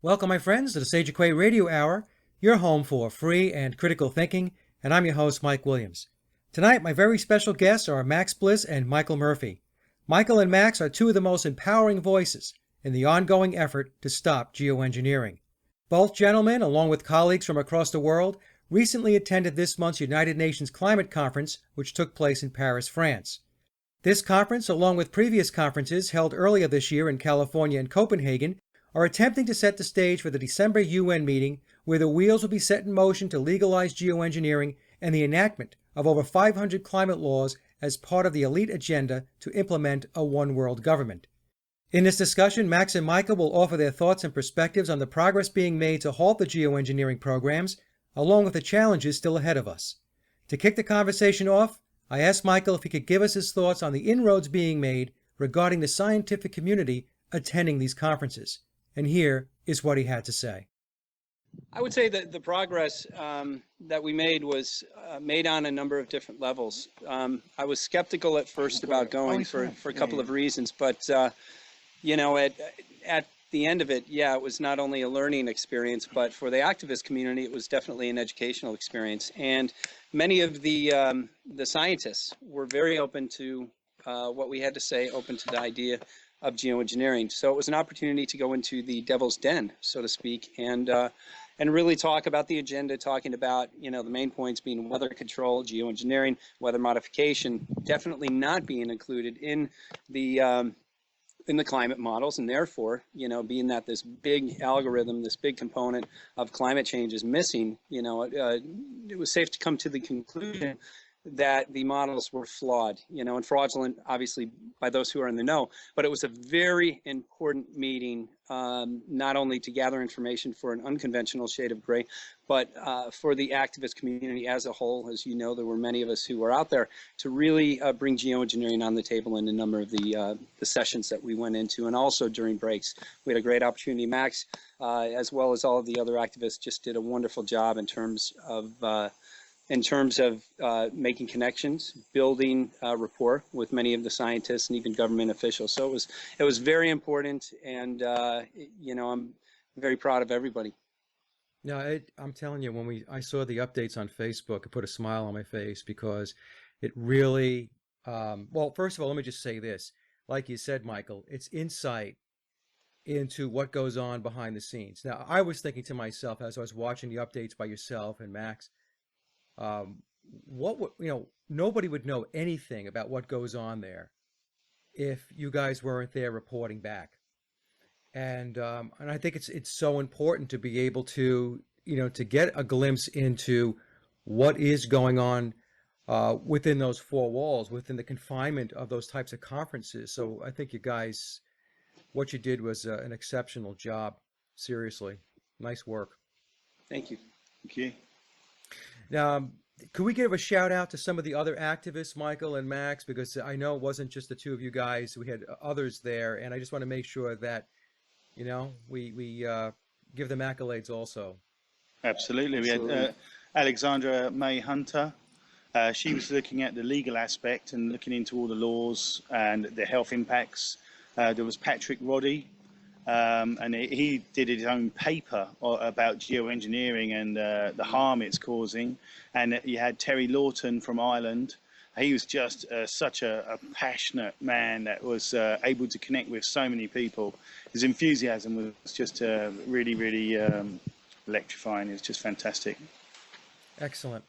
Welcome, my friends, to the Sage of Quay Radio Hour, your home for free and critical thinking, and I'm your host, Mike Williams. Tonight, my very special guests are Max Bliss and Michael Murphy. Michael and Max are two of the most empowering voices in the ongoing effort to stop geoengineering. Both gentlemen, along with colleagues from across the world, recently attended this month's United Nations Climate Conference, which took place in Paris, France. This conference, along with previous conferences held earlier this year in California and Copenhagen, are attempting to set the stage for the December UN meeting where the wheels will be set in motion to legalize geoengineering and the enactment of over 500 climate laws as part of the elite agenda to implement a one-world government. In this discussion, Max and Michael will offer their thoughts and perspectives on the progress being made to halt the geoengineering programs, along with the challenges still ahead of us. To kick the conversation off, I asked Michael if he could give us his thoughts on the inroads being made regarding the scientific community attending these conferences. And here is what he had to say. I would say that the progress that we made was made on a number of different levels. I was skeptical at first about going for a couple of reasons, but you know, at the end of it, yeah, it was not only a learning experience, but for the activist community, it was definitely an educational experience. And many of the scientists were very open to what we had to say, open to the idea of geoengineering. So it was an opportunity to go into the devil's den, so to speak, and really talk about the agenda, talking about, you know, the main points being weather control, geoengineering, weather modification, definitely not being included in the climate models, and therefore, you know, being that this big algorithm, this big component of climate change is missing, you know, it was safe to come to the conclusion that the models were flawed, you know, and fraudulent, obviously, by those who are in the know. But it was a very important meeting, not only to gather information for an unconventional shade of gray, but for the activist community as a whole. As you know, there were many of us who were out there to really bring geoengineering on the table in a number of the sessions that we went into, and also during breaks. We had a great opportunity. Max, as well as all of the other activists, just did a wonderful job in terms of making connections, building rapport with many of the scientists and even government officials. So it was very important, and you know, I'm very proud of everybody. No, I'm telling you, when I saw the updates on Facebook, it put a smile on my face because it really, well, first of all, let me just say this. Like you said, Michael, it's insight into what goes on behind the scenes. Now, I was thinking to myself as I was watching the updates by yourself and Max, what would, you know, nobody would know anything about what goes on there if you guys weren't there reporting back. And I think it's so important to be able to, you know, to get a glimpse into what is going on within those four walls, within the confinement of those types of conferences. So I think you guys, what you did was an exceptional job. Seriously, nice work. Thank you. Thank you. Now, could we give a shout out to some of the other activists, Michael and Max, because I know it wasn't just the two of you guys. We had others there, and I just want to make sure that, you know, we give them accolades also. Absolutely. We had Alexandra May Hunter. She was looking at the legal aspect and looking into all the laws and the health impacts. There was Patrick Roddy, and he did his own paper about geoengineering and the harm it's causing. And you had Terry Lawton from Ireland. He was just such a passionate man that was able to connect with so many people. His enthusiasm was just really, really electrifying. It was just fantastic. Excellent.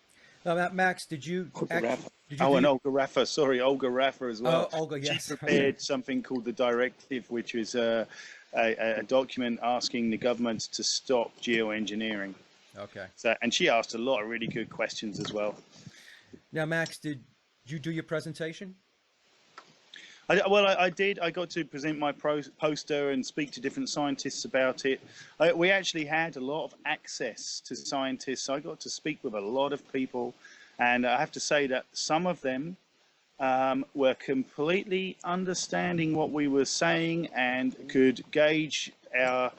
Now, Max, did you and Olga Raffa, sorry, Olga Raffa as well. Oh, Olga, yes. She prepared something called the Directive, which was a document asking the government to stop geoengineering. Okay. So, and she asked a lot of really good questions as well. Now, Max, did you do your presentation? I did. I got to present my poster and speak to different scientists about it. We actually had a lot of access to scientists. I got to speak with a lot of people, and I have to say that some of them were completely understanding what we were saying and could gauge our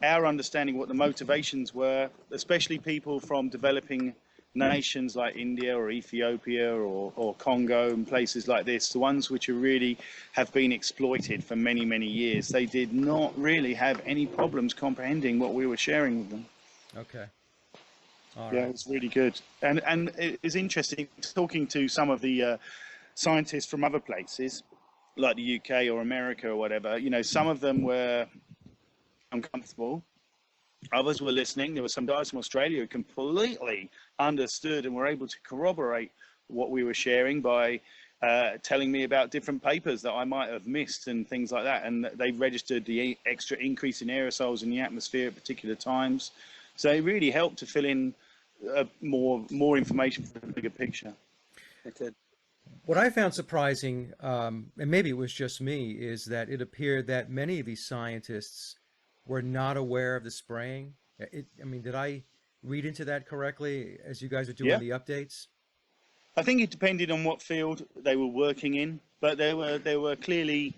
understanding what the motivations were, especially people from developing nations like India or Ethiopia or Congo and places like this, the ones which are really have been exploited for many, many years, they did not really have any problems comprehending what we were sharing with them. Okay. All Yeah, right. it's really good. And it's interesting talking to some of the scientists from other places, like the UK or America or whatever. You know, some of them were uncomfortable. Others were listening. There were some guys from Australia who completely understood and were able to corroborate what we were sharing by telling me about different papers that I might have missed and things like that. And they registered the extra increase in aerosols in the atmosphere at particular times. So it really helped to fill in more information for the bigger picture. That's it. What I found surprising, and maybe it was just me, is that it appeared that many of these scientists were not aware of the spraying. I mean, did I read into that correctly as you guys are doing Yeah. the updates? I think it depended on what field they were working in, but there were clearly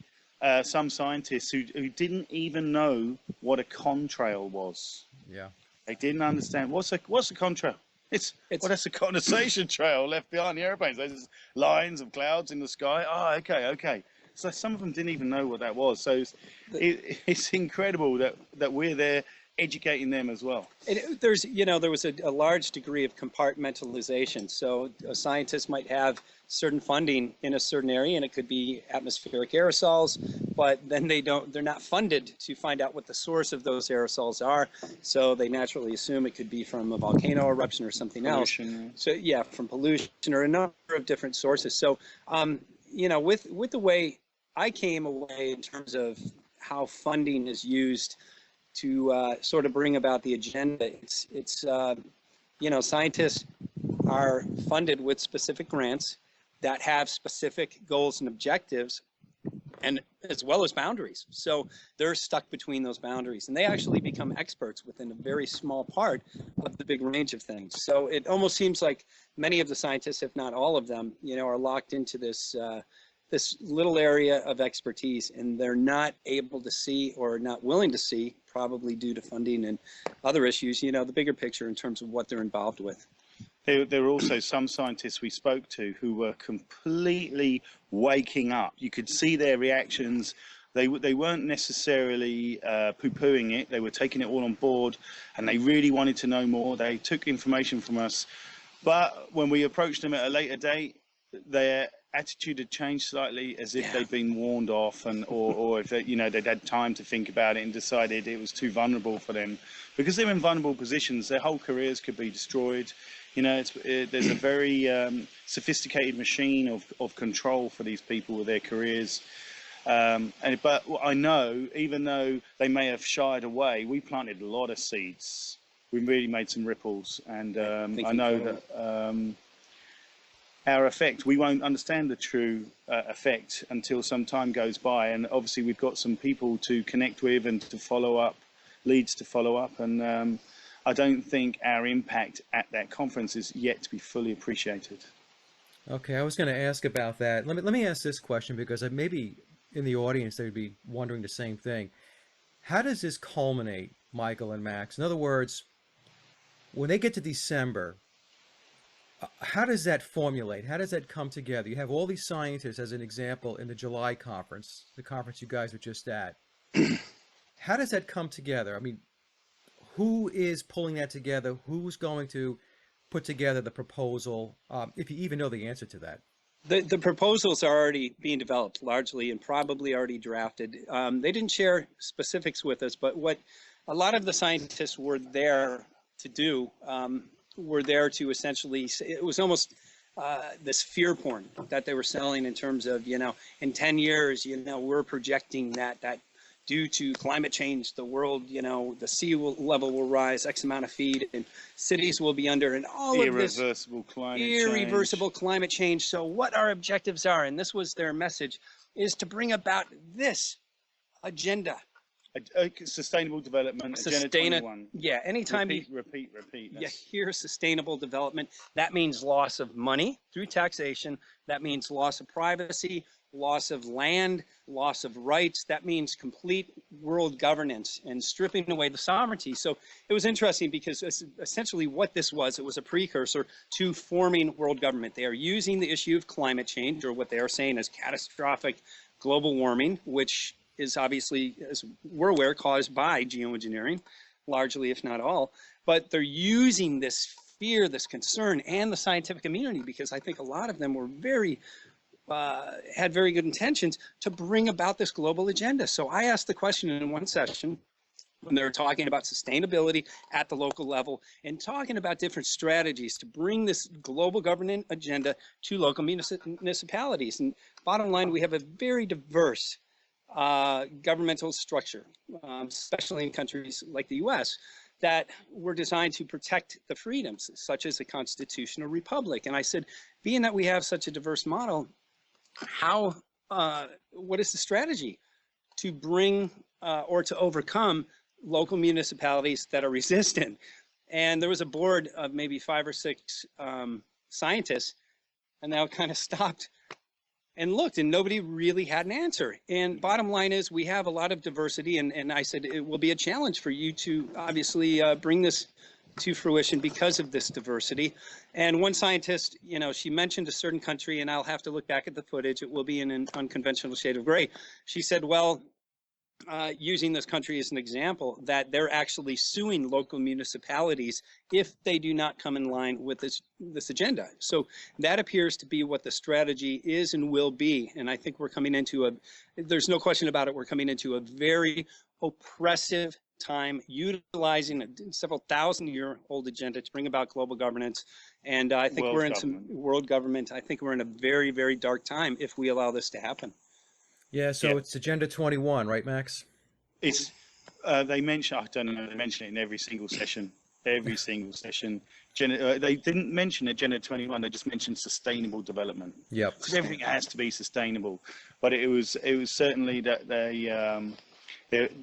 some scientists who didn't even know what a contrail was. Yeah. They didn't understand what's a contrail. That's a condensation trail left behind the airplanes. There's lines of clouds in the sky. Oh, okay. So some of them didn't even know what that was. So it's incredible that we're there educating them as well. There was a large degree of compartmentalization. So a scientist might have certain funding in a certain area, and it could be atmospheric aerosols, but then they're not funded to find out what the source of those aerosols are. So they naturally assume it could be from a volcano eruption or something Pollution. else. So yeah, from pollution or a number of different sources. So, with the way I came away in terms of how funding is used to sort of bring about the agenda, it's scientists are funded with specific grants that have specific goals and objectives, and as well as boundaries. So they're stuck between those boundaries, and they actually become experts within a very small part of the big range of things. So it almost seems like many of the scientists, if not all of them, are locked into this little area of expertise, and they're not able to see, or not willing to see, probably due to funding and other issues, the bigger picture in terms of what they're involved with. There were also some scientists we spoke to who were completely waking up. You could see their reactions. They weren't necessarily poo-pooing it. They were taking it all on board, and they really wanted to know more. They took information from us. But when we approached them at a later date, their attitude had changed slightly, as if they'd been warned off, or if they'd had time to think about it and decided it was too vulnerable for them. Because they're in vulnerable positions, their whole careers could be destroyed. There's a very sophisticated machine of control for these people with their careers. But I know, even though they may have shied away, we planted a lot of seeds. We really made some ripples, and I know that our effect, we won't understand the true effect until some time goes by. And obviously we've got some people to connect with and to follow up, leads to follow up. And I don't think our impact at that conference is yet to be fully appreciated. Okay, I was going to ask about that. Let me ask this question, because maybe in the audience they would be wondering the same thing. How does this culminate, Michael and Max? In other words, when they get to December, how does that formulate? How does that come together? You have all these scientists, as an example, in the July conference, the conference you guys were just at. How does that come together? I mean, who is pulling that together? Who's going to put together the proposal, if you even know the answer to that? The proposals are already being developed largely, and probably already drafted. They didn't share specifics with us, but what a lot of the scientists were there to do, were there to essentially, it was almost this fear porn that they were selling, in terms of, in 10 years, we're projecting that due to climate change, the world, the sea level will rise X amount of feet, and cities will be under, and all of this irreversible climate change. So what our objectives are, and this was their message, is to bring about this agenda. Sustainable development, Agenda 21. Yeah, anytime repeat. you hear sustainable development, that means loss of money through taxation. That means loss of privacy. loss of land, loss of rights. That means complete world governance and stripping away the sovereignty. So it was interesting because essentially what this was, it was a precursor to forming world government. They are using the issue of climate change, or what they are saying is catastrophic global warming, which is obviously, as we're aware, caused by geoengineering, largely, if not all. But they're using this fear, this concern, and the scientific community, because I think a lot of them were had very good intentions to bring about this global agenda. So I asked the question in one session when they were talking about sustainability at the local level and talking about different strategies to bring this global governance agenda to local municipalities. And bottom line, we have a very diverse governmental structure, especially in countries like the US, that were designed to protect the freedoms, such as a constitutional republic. And I said, being that we have such a diverse model, what is the strategy to bring or to overcome local municipalities that are resistant? And there was a board of maybe 5 or 6 scientists, and they all kind of stopped and looked, and nobody really had an answer. And bottom line is, we have a lot of diversity, and I said it will be a challenge for you to obviously bring this to fruition because of this diversity. And one scientist, she mentioned a certain country, and I'll have to look back at the footage. It will be in an unconventional shade of gray. She said, well, using this country as an example, that they're actually suing local municipalities if they do not come in line with this agenda. So that appears to be what the strategy is and will be. And I think we're coming into there's no question about it, we're coming into a very oppressive time, utilizing a several thousand-year-old agenda to bring about global governance. And I think we're in some world government. I think we're in a very, very dark time if we allow this to happen. Yeah, so it's Agenda 21, right, Max? It's they mention, I don't know, they mention it in every single session. Every single session. They didn't mention Agenda 21. They just mentioned sustainable development. Yep. Because everything has to be sustainable. But it was certainly that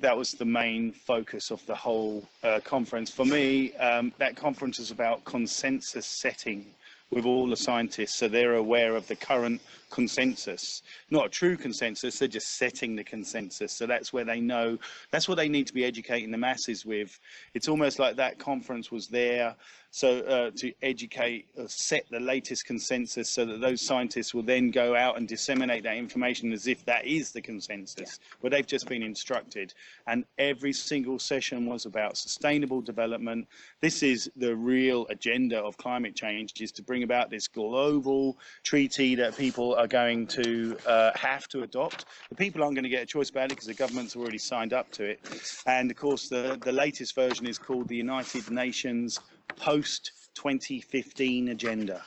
that was the main focus of the whole conference. For me, that conference is about consensus setting with all the scientists, so they're aware of the current consensus. Not a true consensus, they're just setting the consensus. So that's where they know, that's what they need to be educating the masses with. It's almost like that conference was there so to educate, set the latest consensus, so that those scientists will then go out and disseminate that information as if that is the consensus, where they've just been instructed. And every single session was about sustainable development. This is the real agenda of climate change, is to bring about this global treaty that people are going to have to adopt. The people aren't going to get a choice about it because the government's already signed up to it. And of course, the latest version is called the United Nations Post-2015 Agenda,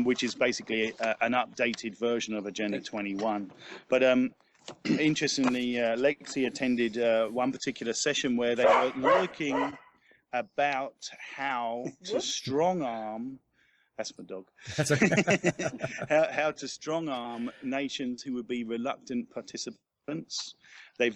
which is basically an updated version of Agenda 21. But interestingly, Lexi attended one particular session where they were looking about how to strong arm, that's my dog, That's okay. how to strong arm nations who would be reluctant participants. They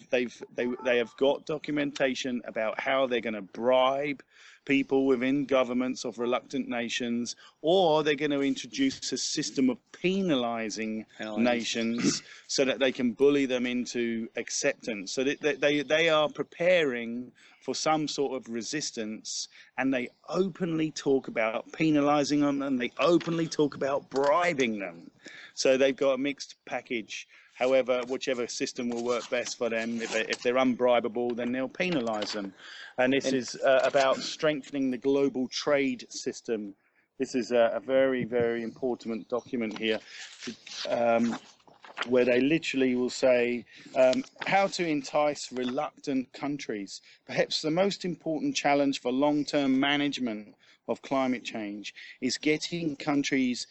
have got documentation about how they're going to bribe people within governments of reluctant nations, or they're going to introduce a system of penalizing nations so that they can bully them into acceptance. So they are preparing for some sort of resistance, and they openly talk about penalizing them, and they openly talk about bribing them. So they've got a mixed package. However, whichever system will work best for them, if they're unbribable, then they'll penalize them. And this is about strengthening the global trade system. This is a very, very important document here, where they literally will say how to entice reluctant countries. Perhaps the most important challenge for long-term management of climate change is getting countries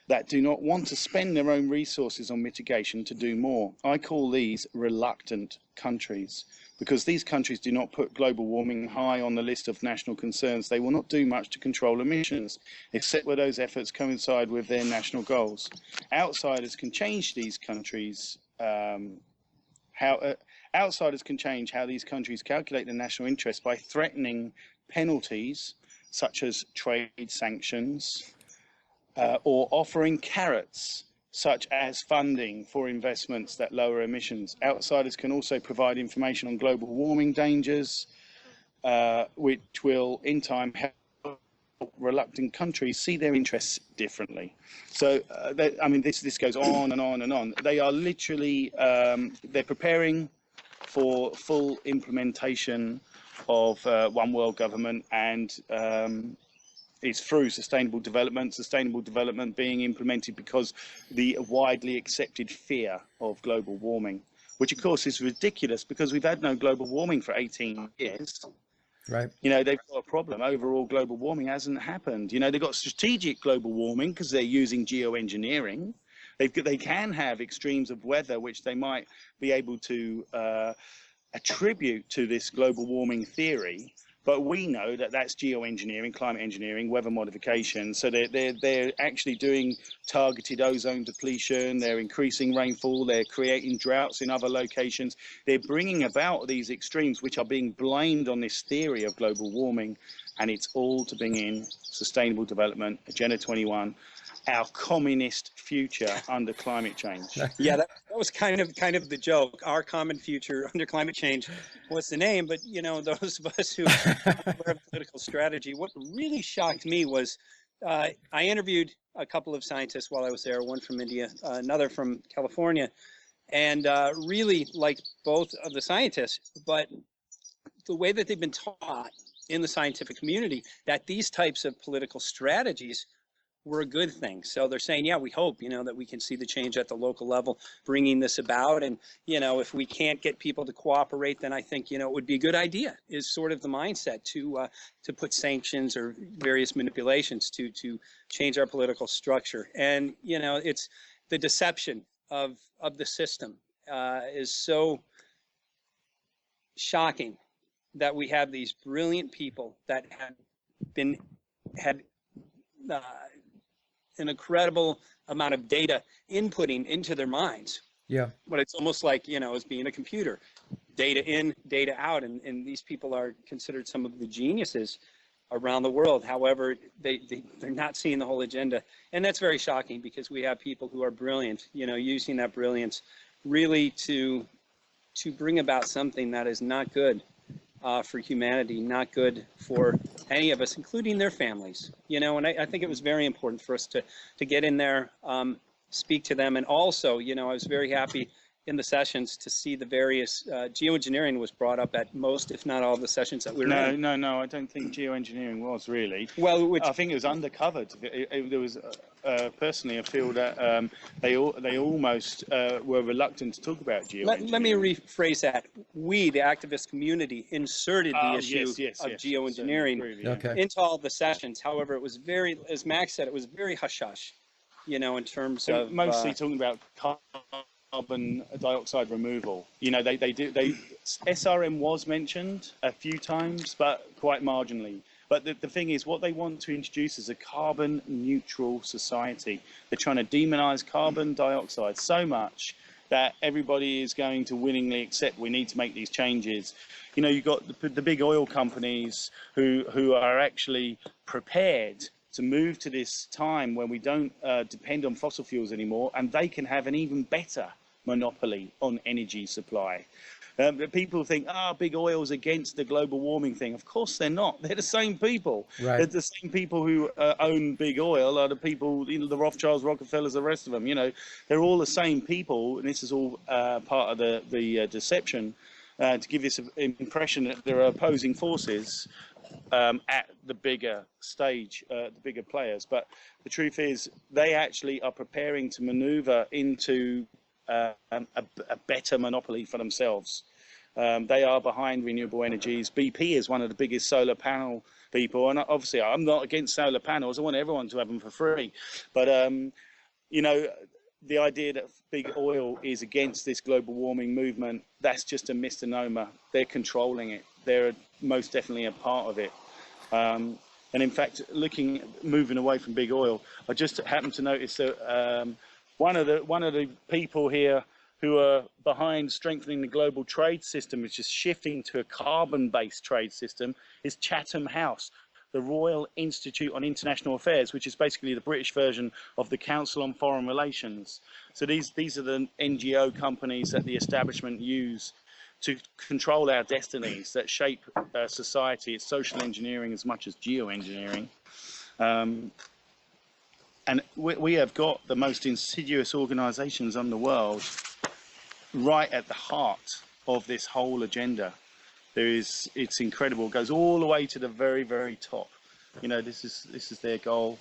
that do not want to spend their own resources on mitigation to do more. I call these reluctant countries, because these countries do not put global warming high on the list of national concerns. They will not do much to control emissions, except where those efforts coincide with their national goals. Outsiders can change these countries, outsiders can change how these countries calculate their national interest by threatening penalties, such as trade sanctions, or offering carrots such as funding for investments that lower emissions. Outsiders can also provide information on global warming dangers, which will in time help reluctant countries see their interests differently. So, I mean, this goes on and on and on. They are literally, they're preparing for full implementation of one world government, and it's through sustainable development being implemented because the widely accepted fear of global warming, which of course is ridiculous because we've had no global warming for 18 years. Right. You know, they've got a problem. Overall global warming hasn't happened. You know, they've got strategic global warming because they're using geoengineering. They can have extremes of weather, which they might be able to attribute to this global warming theory. But we know that that's geoengineering, climate engineering, weather modification. So they're actually doing targeted ozone depletion. They're increasing rainfall. They're creating droughts in other locations. They're bringing about these extremes, which are being blamed on this theory of global warming. And it's all to bring in sustainable development, Agenda 21, our communist future under climate change. Yeah, that was kind of the joke. Our common future under climate change was the name, but you know, those of us who are aware of political strategy, what really shocked me was I interviewed a couple of scientists while I was there, one from India, another from California, and really liked both of the scientists, but the way that they've been taught in the scientific community that these types of political strategies were a good thing. So they're saying, yeah, we hope, you know, that we can see the change at the local level, bringing this about. And, you know, if we can't get people to cooperate, then I think, you know, it would be a good idea is sort of the mindset to put sanctions or various manipulations to change our political structure. And, you know, it's the deception of the system is so shocking that we have these brilliant people that had an incredible amount of data inputting into their minds. Yeah. But it's almost like, you know, as being a computer, data in, data out. And these people are considered some of the geniuses around the world. However, they're not seeing the whole agenda. And that's very shocking because we have people who are brilliant, you know, using that brilliance really to bring about something that is not good for humanity, not good for any of us, including their families. You know, and I think it was very important for us to get in there, speak to them. And also, you know, I was very happy in the sessions to see the various geoengineering was brought up at most, if not all, of the sessions that we were in. No, I don't think geoengineering was really. Well, I think it was undercovered. There was personally, I feel that they almost were reluctant to talk about geoengineering. Let me rephrase that. We, the activist community, inserted the issue of geoengineering into all the sessions. However, it was very, as Max said, it was very hush-hush, you know, in terms of mostly talking about carbon dioxide removal. You know, SRM was mentioned a few times, but quite marginally. But the thing is, what they want to introduce is a carbon neutral society. They're trying to demonize carbon dioxide so much that everybody is going to willingly accept we need to make these changes. You know, you've got the big oil companies who are actually prepared to move to this time when we don't depend on fossil fuels anymore, and they can have an even better monopoly on energy supply. People think, big oil's against the global warming thing. Of course they're not. They're the same people. Right. They're the same people who own big oil are the people, you know, the Rothschilds, Rockefellers, the rest of them. You know, they're all the same people, and this is all part of the deception to give this impression that there are opposing forces at the bigger stage, the bigger players. But the truth is, they actually are preparing to maneuver into a better monopoly for themselves. They are behind renewable energies. BP is one of the biggest solar panel people, and obviously I'm not against solar panels. I want everyone to have them for free. But you know, the idea that big oil is against this global warming movement, that's just a misnomer. They're controlling it. They're most definitely a part of it. And in fact, moving away from big oil, I just happened to notice that one of the people here who are behind strengthening the global trade system, which is shifting to a carbon-based trade system, is Chatham House, the Royal Institute on International Affairs, which is basically the British version of the Council on Foreign Relations. So these are the NGO companies that the establishment use to control our destinies, that shape society. It's social engineering as much as geoengineering. And we have got the most insidious organizations in the world right at the heart of this whole agenda. It's incredible. It goes all the way to the very, very top. You know, this is their goal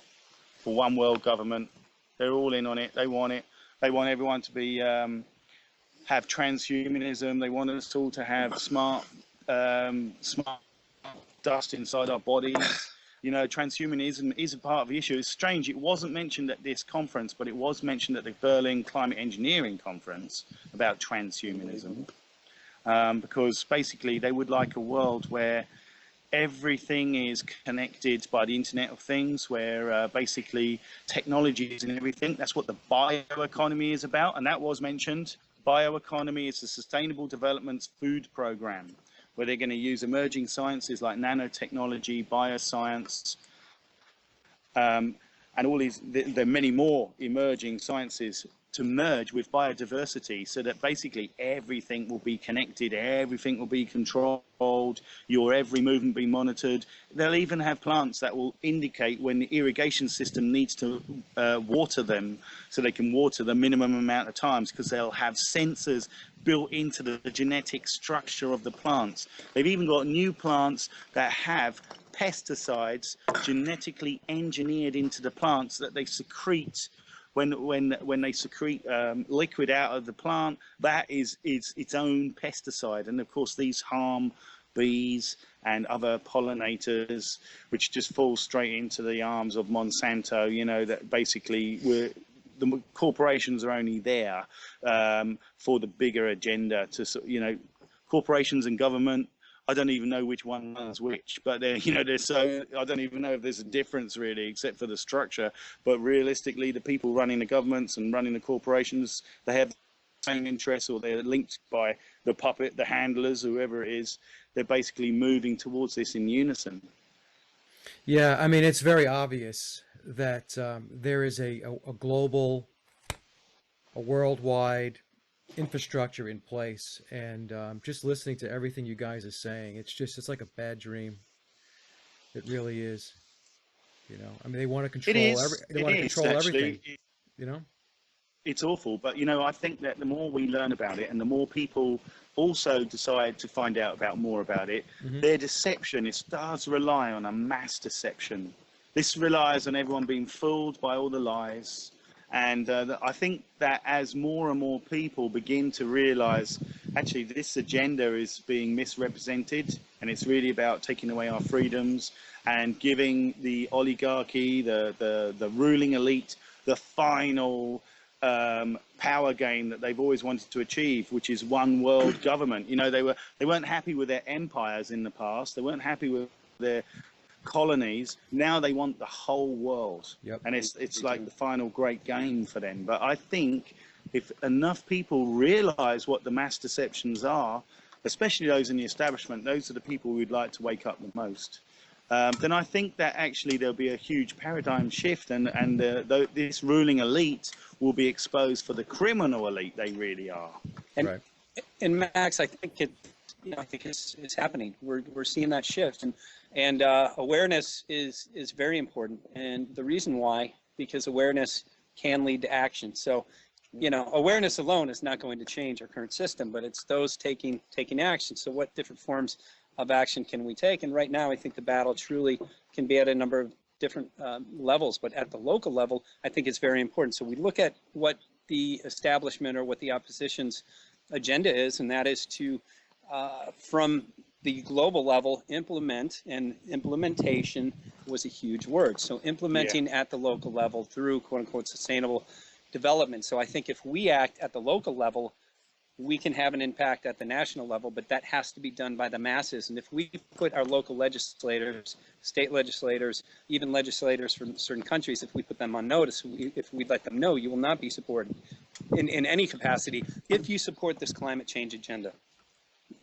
for one world government. They're all in on it. They want it. They want everyone to be have transhumanism. They want us all to have smart dust inside our bodies. You know, transhumanism is a part of the issue. It's strange. It wasn't mentioned at this conference, but it was mentioned at the Berlin Climate Engineering Conference about transhumanism. Because basically they would like a world where everything is connected by the Internet of Things, where basically technology is in everything. That's what the bioeconomy is about, and that was mentioned. Bioeconomy is the Sustainable Development Food Program, where they're going to use emerging sciences like nanotechnology, bioscience, and all these. There are many more emerging sciences to merge with biodiversity, so that basically everything will be connected, everything will be controlled, your every movement be monitored. They'll even have plants that will indicate when the irrigation system needs to water them, so they can water the minimum amount of times, because they'll have sensors built into the genetic structure of the plants. They've even got new plants that have pesticides genetically engineered into the plants that they secrete. When they secrete liquid out of the plant, that is its own pesticide. And of course, these harm bees and other pollinators, which just fall straight into the arms of Monsanto. You know, that basically the corporations are only there for the bigger agenda. Corporations and government, I don't even know which one is which, but they're so, I don't even know if there's a difference really, except for the structure. But realistically, the people running the governments and running the corporations, they have the same interests, or they're linked by the puppet, the handlers, whoever it is. They're basically moving towards this in unison. Yeah, I mean, it's very obvious that there is a global, a worldwide infrastructure in place, and just listening to everything you guys are saying, it's like a bad dream. It really is. You know, I mean, they want to control everything. You know, it's awful, but I think that the more we learn about it, and the more people also decide to find out more about it, their deception, it does rely on a mass deception. This relies on everyone being fooled by all the lies. And I think that as more and more people begin to realize, actually, this agenda is being misrepresented, and it's really about taking away our freedoms and giving the oligarchy, the ruling elite, the final power game that they've always wanted to achieve, which is one world government. They weren't happy with their empires in the past. They weren't happy with their colonies. Now they want the whole world. Yep. And it's like the final great game for them. But I think if enough people realize what the mass deceptions are, especially those in the establishment, those are the people we'd like to wake up the most, then I think that actually there'll be a huge paradigm shift, and this ruling elite will be exposed for the criminal elite they really are. And Max, I think it's happening. We're seeing that shift, and awareness is very important. And the reason why, because awareness can lead to action. So, awareness alone is not going to change our current system, but it's those taking action. So what different forms of action can we take? And right now, I think the battle truly can be at a number of different levels, but at the local level, I think it's very important. So we look at what the establishment or what the opposition's agenda is, and that is to, from the global level, implement, and implementation was a huge word. So implementing at the local level through quote unquote sustainable development. So I think if we act at the local level, we can have an impact at the national level, but that has to be done by the masses. And if we put our local legislators, state legislators, even legislators from certain countries, if we put them on notice, if we let them know, you will not be supported in any capacity if you support this climate change agenda.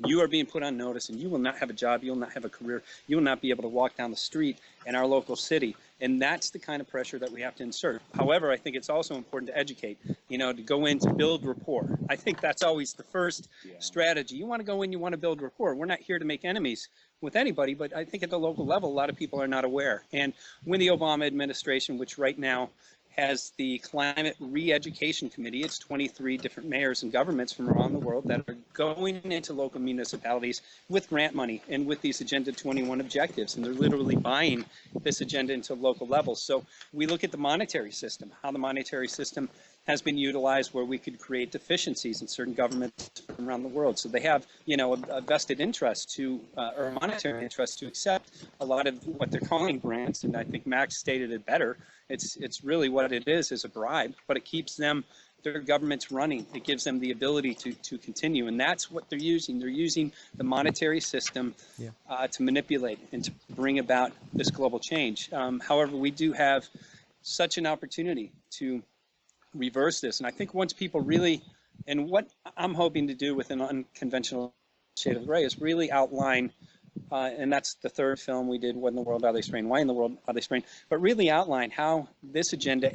you are being put on notice and you will not have a job, you will not have a career, you will not be able to walk down the street in our local city. And that's the kind of pressure that we have to insert. However, I think it's also important to educate, to go in to build rapport. I think that's always the first strategy. You want to go in, you want to build rapport. We're not here to make enemies with anybody, but I think at the local level, a lot of people are not aware. And when the Obama administration, which right now has the Climate Re-Education Committee. It's 23 different mayors and governments from around the world that are going into local municipalities with grant money and with these Agenda 21 objectives. And they're literally buying this agenda into local levels. So we look at the monetary system, how the monetary system has been utilized where we could create deficiencies in certain governments around the world. So they have, a vested interest or a monetary interest to accept a lot of what they're calling grants. And I think Max stated it better. It's really what it is a bribe, but it keeps their governments running. It gives them the ability to continue. And that's what they're using. They're using the monetary system to manipulate and to bring about this global change. However, we do have such an opportunity to reverse this. And I think once people really, and what I'm hoping to do with an unconventional shade of gray is really outline, and that's the third film we did, What in the World Are They Spraying? Why in the World Are They Spraying? But really outline how this agenda,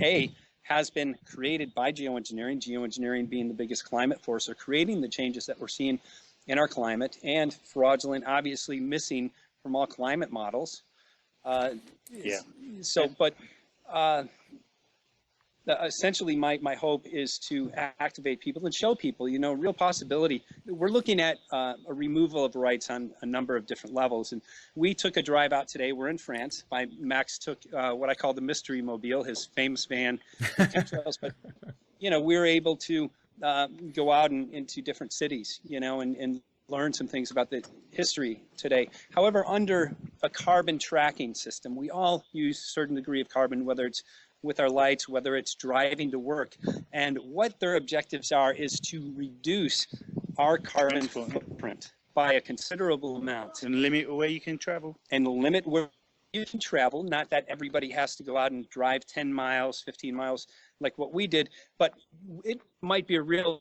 has been created by geoengineering being the biggest climate force, or creating the changes that we're seeing in our climate, and fraudulent, obviously missing from all climate models. Essentially, my hope is to activate people and show people, real possibility. We're looking at a removal of rights on a number of different levels. And we took a drive out today. We're in France. Max took what I call the mystery mobile, his famous van. But, we were able to go out into different cities, and learn some things about the history today. However, under a carbon tracking system, we all use a certain degree of carbon, whether it's with our lights, whether it's driving to work. And what their objectives are is to reduce our carbon footprint by a considerable amount. And limit where you can travel. And limit where you can travel, not that everybody has to go out and drive 10 miles, 15 miles like what we did, but it might be a real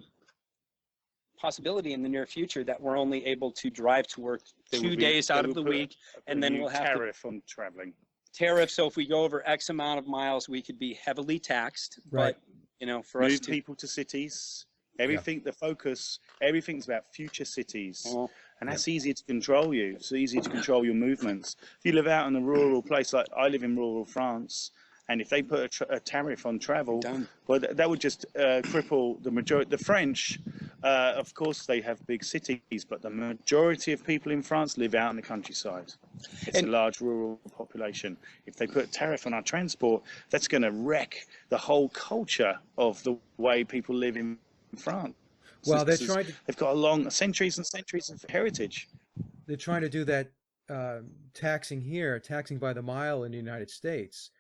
possibility in the near future that we're only able to drive to work 2 days out of the week, and then we'll have tariff on traveling. Tariff. So if we go over X amount of miles, we could be heavily taxed. Right. But for move us to people to cities, everything, the focus, everything's about future cities, and that's easier to control you. It's easier to control your movements. If you live out in a rural place, like I live in rural France, and if they put a tariff on travel, well, that would just cripple the majority. The French, of course, they have big cities, but the majority of people in France live out in the countryside. It's a large rural population. If they put a tariff on our transport, that's going to wreck the whole culture of the way people live in France. Well, they've got centuries and centuries of heritage. They're trying to do that taxing by the mile in the United States.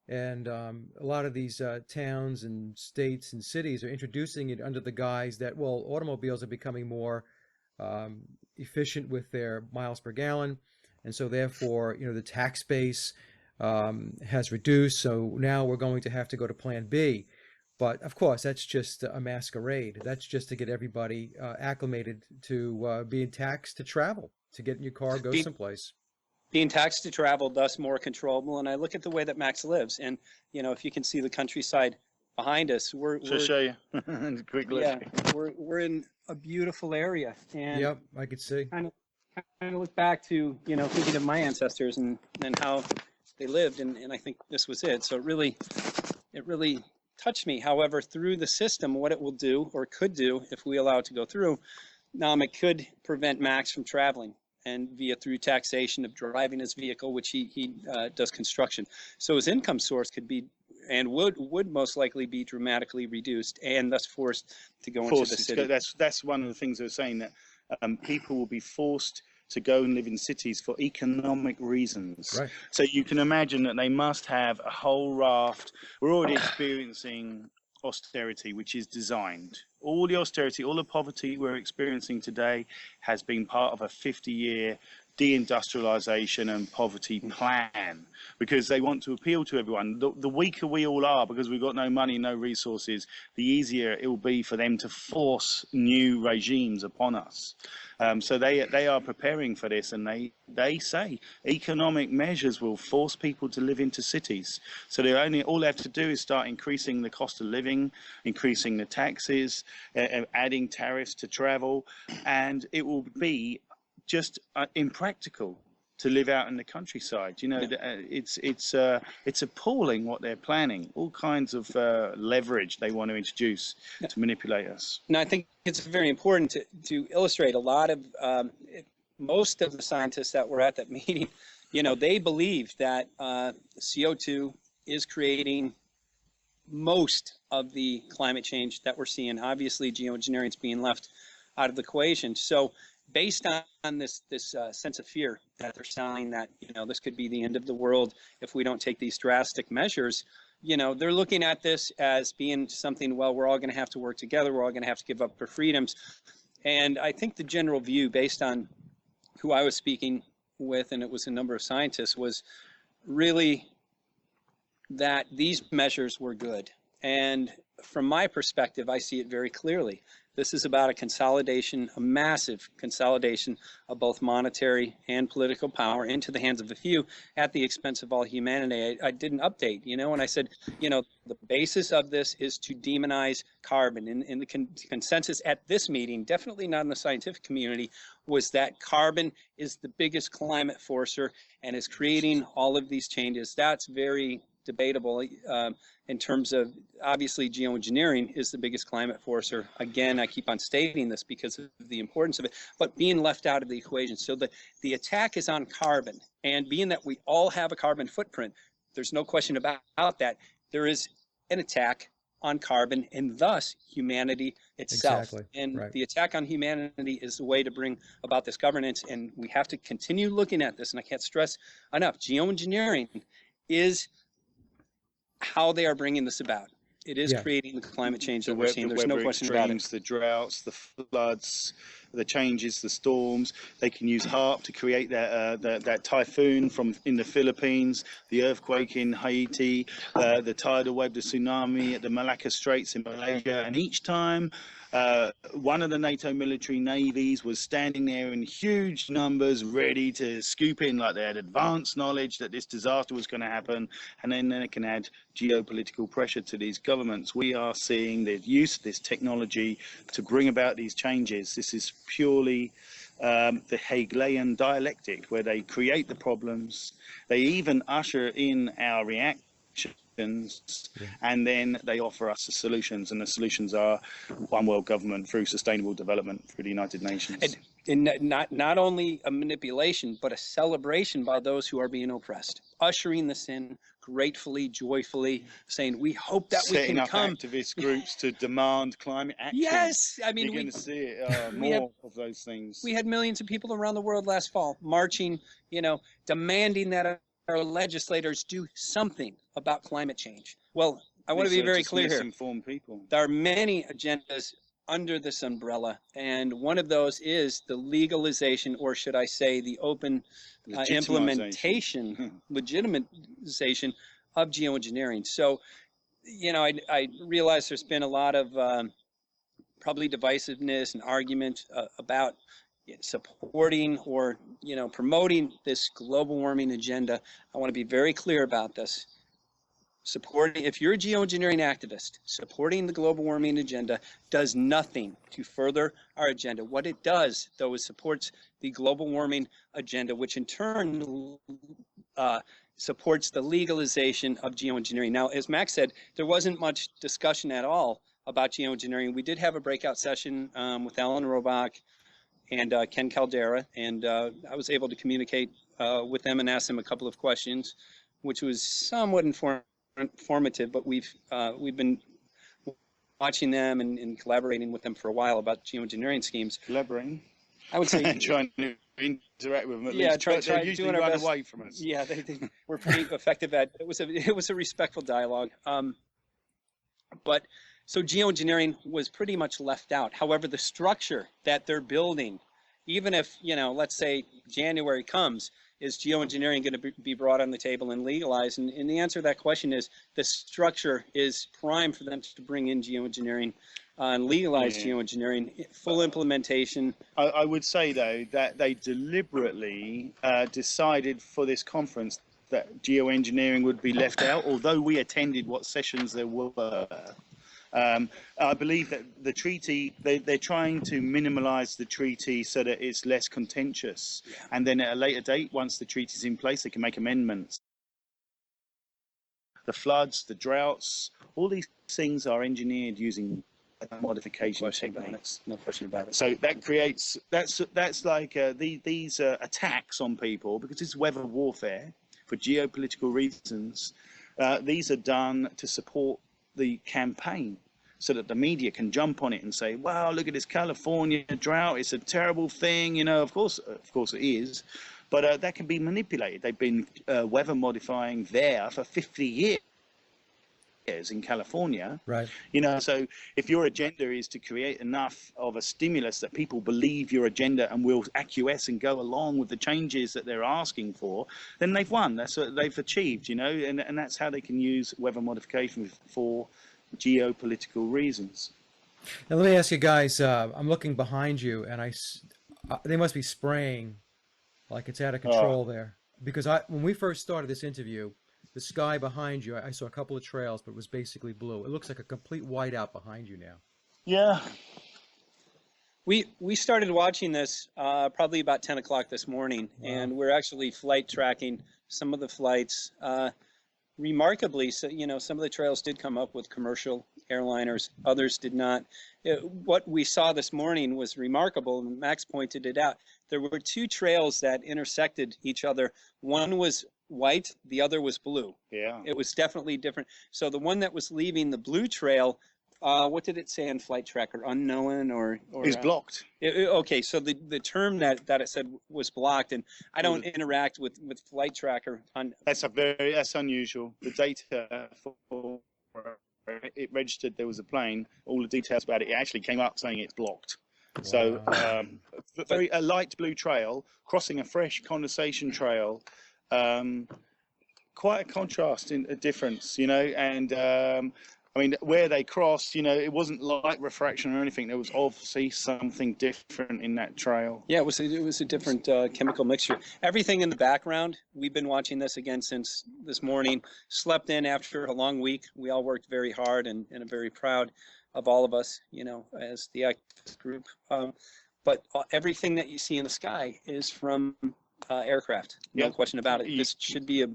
And a lot of these towns and states and cities are introducing it under the guise that, well, automobiles are becoming more efficient with their miles per gallon. And so therefore, the tax base has reduced. So now we're going to have to go to Plan B. But of course, that's just a masquerade. That's just to get everybody acclimated to being taxed to travel, to get in your car, go someplace. Being taxed to travel, thus more controllable. And I look at the way that Max lives, and if you can see the countryside behind us, we're show you. Quick look. Yeah, we're in a beautiful area, and yep, I could see. Kind of look back to thinking of my ancestors and how they lived, and I think this was it. So it really touched me. However, through the system, what it will do or could do if we allow it to go through, it could prevent Max from traveling. And through taxation of driving his vehicle, which he does construction. So his income source could be and would most likely be dramatically reduced, and thus forced to go into the city. That's one of the things they're saying, that people will be forced to go and live in cities for economic reasons. Right. So you can imagine that they must have a whole raft. We're already experiencing austerity, which is designed. All the austerity, all the poverty we're experiencing today has been part of a 50-year deindustrialization and poverty plan, because they want to appeal to everyone. The weaker we all are, because we've got no money, no resources, the easier it will be for them to force new regimes upon us. So they are preparing for this, and they say economic measures will force people to live into cities. So all they have to do is start increasing the cost of living, increasing the taxes, adding tariffs to travel, and it will be just impractical to live out in the countryside. You know, it's appalling what they're planning. All kinds of leverage they want to introduce to manipulate us. And I think it's very important to illustrate a lot of most of the scientists that were at that meeting. You know, they believe that CO2 is creating most of the climate change that we're seeing. Obviously, geoengineering is being left out of the equation. So based on this sense of fear that they're selling, that, you know, this could be the end of the world if we don't take these drastic measures, you know, they're looking at this as being something, well, we're all going to have to work together, we're all going to have to give up our freedoms. And I think the general view, based on who I was speaking with, and it was a number of scientists, was really that these measures were good. And from my perspective, I see it very clearly. This is about a consolidation, a massive consolidation of both monetary and political power into the hands of a few at the expense of all humanity. I did an update, you know, and I said, you know, the basis of this is to demonize carbon. In the consensus at this meeting, definitely not in the scientific community, was that carbon is the biggest climate forcer and is creating all of these changes. That's very debatable in terms of, obviously, geoengineering is the biggest climate forcer. Again, I keep on stating this because of the importance of it, but being left out of the equation. So the attack is on carbon, and being that we all have a carbon footprint, there's no question about that. There is an attack on carbon and thus humanity itself. Exactly. And right. The attack on humanity is the way to bring about this governance, and we have to continue looking at this, and I can't stress enough, geoengineering is how they are bringing this about. It is creating the climate change that we're seeing. There's no question about it. The droughts, the floods, the changes, the storms. They can use HARP to create that typhoon in the Philippines, the earthquake in Haiti, the tidal wave, the tsunami at the Malacca Straits in Malaysia. And each time one of the NATO military navies was standing there in huge numbers, ready to scoop in, like they had advanced knowledge that this disaster was going to happen, and then they can add geopolitical pressure to these governments. We are seeing the use of this technology to bring about these changes. This is purely the Hegelian dialectic, where they create the problems, they even usher in our reactions, and then they offer us the solutions, and the solutions are one world government through sustainable development through the United Nations. And not only a manipulation, but a celebration by those who are being oppressed, ushering this in gratefully, joyfully, saying, we hope that we can come. Setting up activist groups to demand climate action. Yes, I mean, you're going to see it, more of those things. We had millions of people around the world last fall marching, you know, demanding that our legislators do something about climate change. Well, I want to be very clear here. Misinformed people. There are many agendas under this umbrella, and one of those is the legalization, or should I say the open implementation, legitimization of geoengineering. So, you know, I realize there's been a lot of probably divisiveness and argument about supporting or, you know, promoting this global warming agenda. I want to be very clear about this. Supporting, if you're a geoengineering activist, supporting the global warming agenda does nothing to further our agenda. What it does, though, is supports the global warming agenda, which in turn supports the legalization of geoengineering. Now, as Max said, there wasn't much discussion at all about geoengineering. We did have a breakout session with Alan Robach and Ken Caldera, and I was able to communicate with them and ask them a couple of questions, which was somewhat informative, but we've been watching them and collaborating with them for a while about geoengineering schemes. Collaborating? I would say trying to interact with them at least. Try usually run away from us. Yeah, they were pretty effective at it. It was a respectful dialogue. But so geoengineering was pretty much left out. However, the structure that they're building, even if, let's say January comes, is geoengineering going to be brought on the table and legalized? And the answer to that question is the structure is prime for them to bring in geoengineering and legalize geoengineering, full implementation. I would say, though, that they deliberately decided for this conference that geoengineering would be left out, although we attended what sessions there were. I believe that the treaty, they're trying to minimise the treaty so that it's less contentious. Yeah. And then at a later date, once the treaty's in place, they can make amendments. The floods, the droughts, all these things are engineered using modification techniques. No question about it. So that creates, that's like these attacks on people, because it's weather warfare for geopolitical reasons. These are done to support the campaign so that the media can jump on it and say, wow, look at this California drought, it's a terrible thing. Of course it is, but that can be manipulated. They've been weather modifying there for 50 years in California, right? So if your agenda is to create enough of a stimulus that people believe your agenda and will acquiesce and go along with the changes that they're asking for, then they've won. That's what they've achieved, and that's how they can use weather modification for geopolitical reasons. Now let me ask you guys, I'm looking behind you, and they must be spraying like it's out of control there, because when we first started this interview, the sky behind you, I saw a couple of trails, but it was basically blue. It looks like a complete whiteout behind you now. Yeah. We started watching this probably about 10 o'clock this morning, and we're actually flight tracking some of the flights. Remarkably, so, some of the trails did come up with commercial airliners, others did not. What we saw this morning was remarkable, and Max pointed it out. There were two trails that intersected each other. One was white, the other was blue. Yeah. It was definitely different. So the one that was leaving the blue trail, what did it say on Flight Tracker? Unknown or is blocked. Okay, so the term that it said was blocked, and I don't interact with Flight Tracker on. That's unusual. The data for it registered there was a plane. All the details about it actually came up saying it's blocked. Wow. So a light blue trail crossing a fresh condensation trail. Quite a contrast in a difference, and I mean, where they crossed, it wasn't light refraction or anything. There was obviously something different in that trail. Yeah, it was a different chemical mixture. Everything in the background, we've been watching this again since this morning. Slept in after a long week. We all worked very hard, and I'm very proud of all of us, as the activist group. But everything that you see in the sky is from aircraft. No question about it. This should be a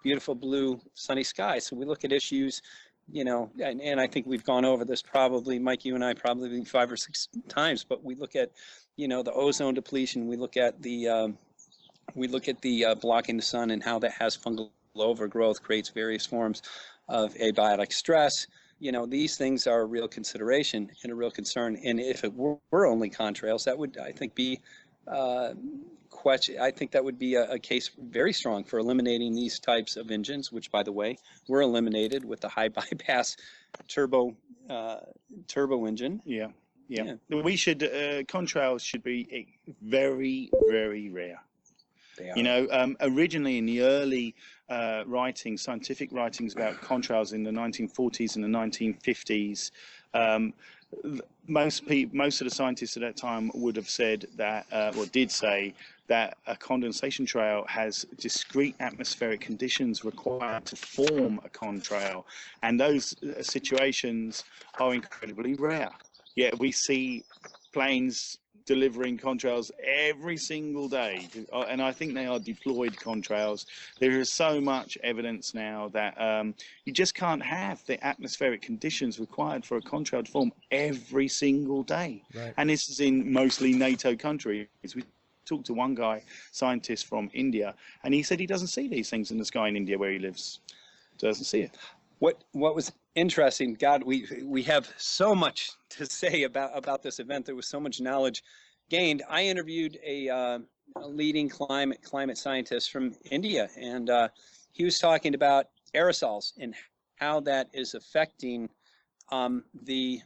beautiful blue sunny sky. So we look at issues, and I think we've gone over this probably, Mike, you and I probably 5 or 6 times, but we look at, the ozone depletion. We look at the blocking the sun and how that has fungal overgrowth, creates various forms of abiotic stress. These things are a real consideration and a real concern. And if it were only contrails, that would, I think, be I think that would be a case very strong for eliminating these types of engines, which, by the way, were eliminated with the high bypass turbo engine. Yeah. We should contrails should be very, very rare. They are. Originally in the early scientific writings about contrails in the 1940s and the 1950s, most of the scientists at that time would have said that, or did say, that a condensation trail has discrete atmospheric conditions required to form a contrail, and those situations are incredibly rare. Yet we see planes delivering contrails every single day, and I think they are deployed contrails. There is so much evidence now that you just can't have the atmospheric conditions required for a contrail to form every single day. Right. And this is in mostly NATO countries. We talked to one guy, scientist from India, and he said he doesn't see these things in the sky in India where he lives. Doesn't see it. What was interesting, God, we have so much to say about this event. There was so much knowledge gained. I interviewed a leading climate scientist from India, and he was talking about aerosols and how that is affecting the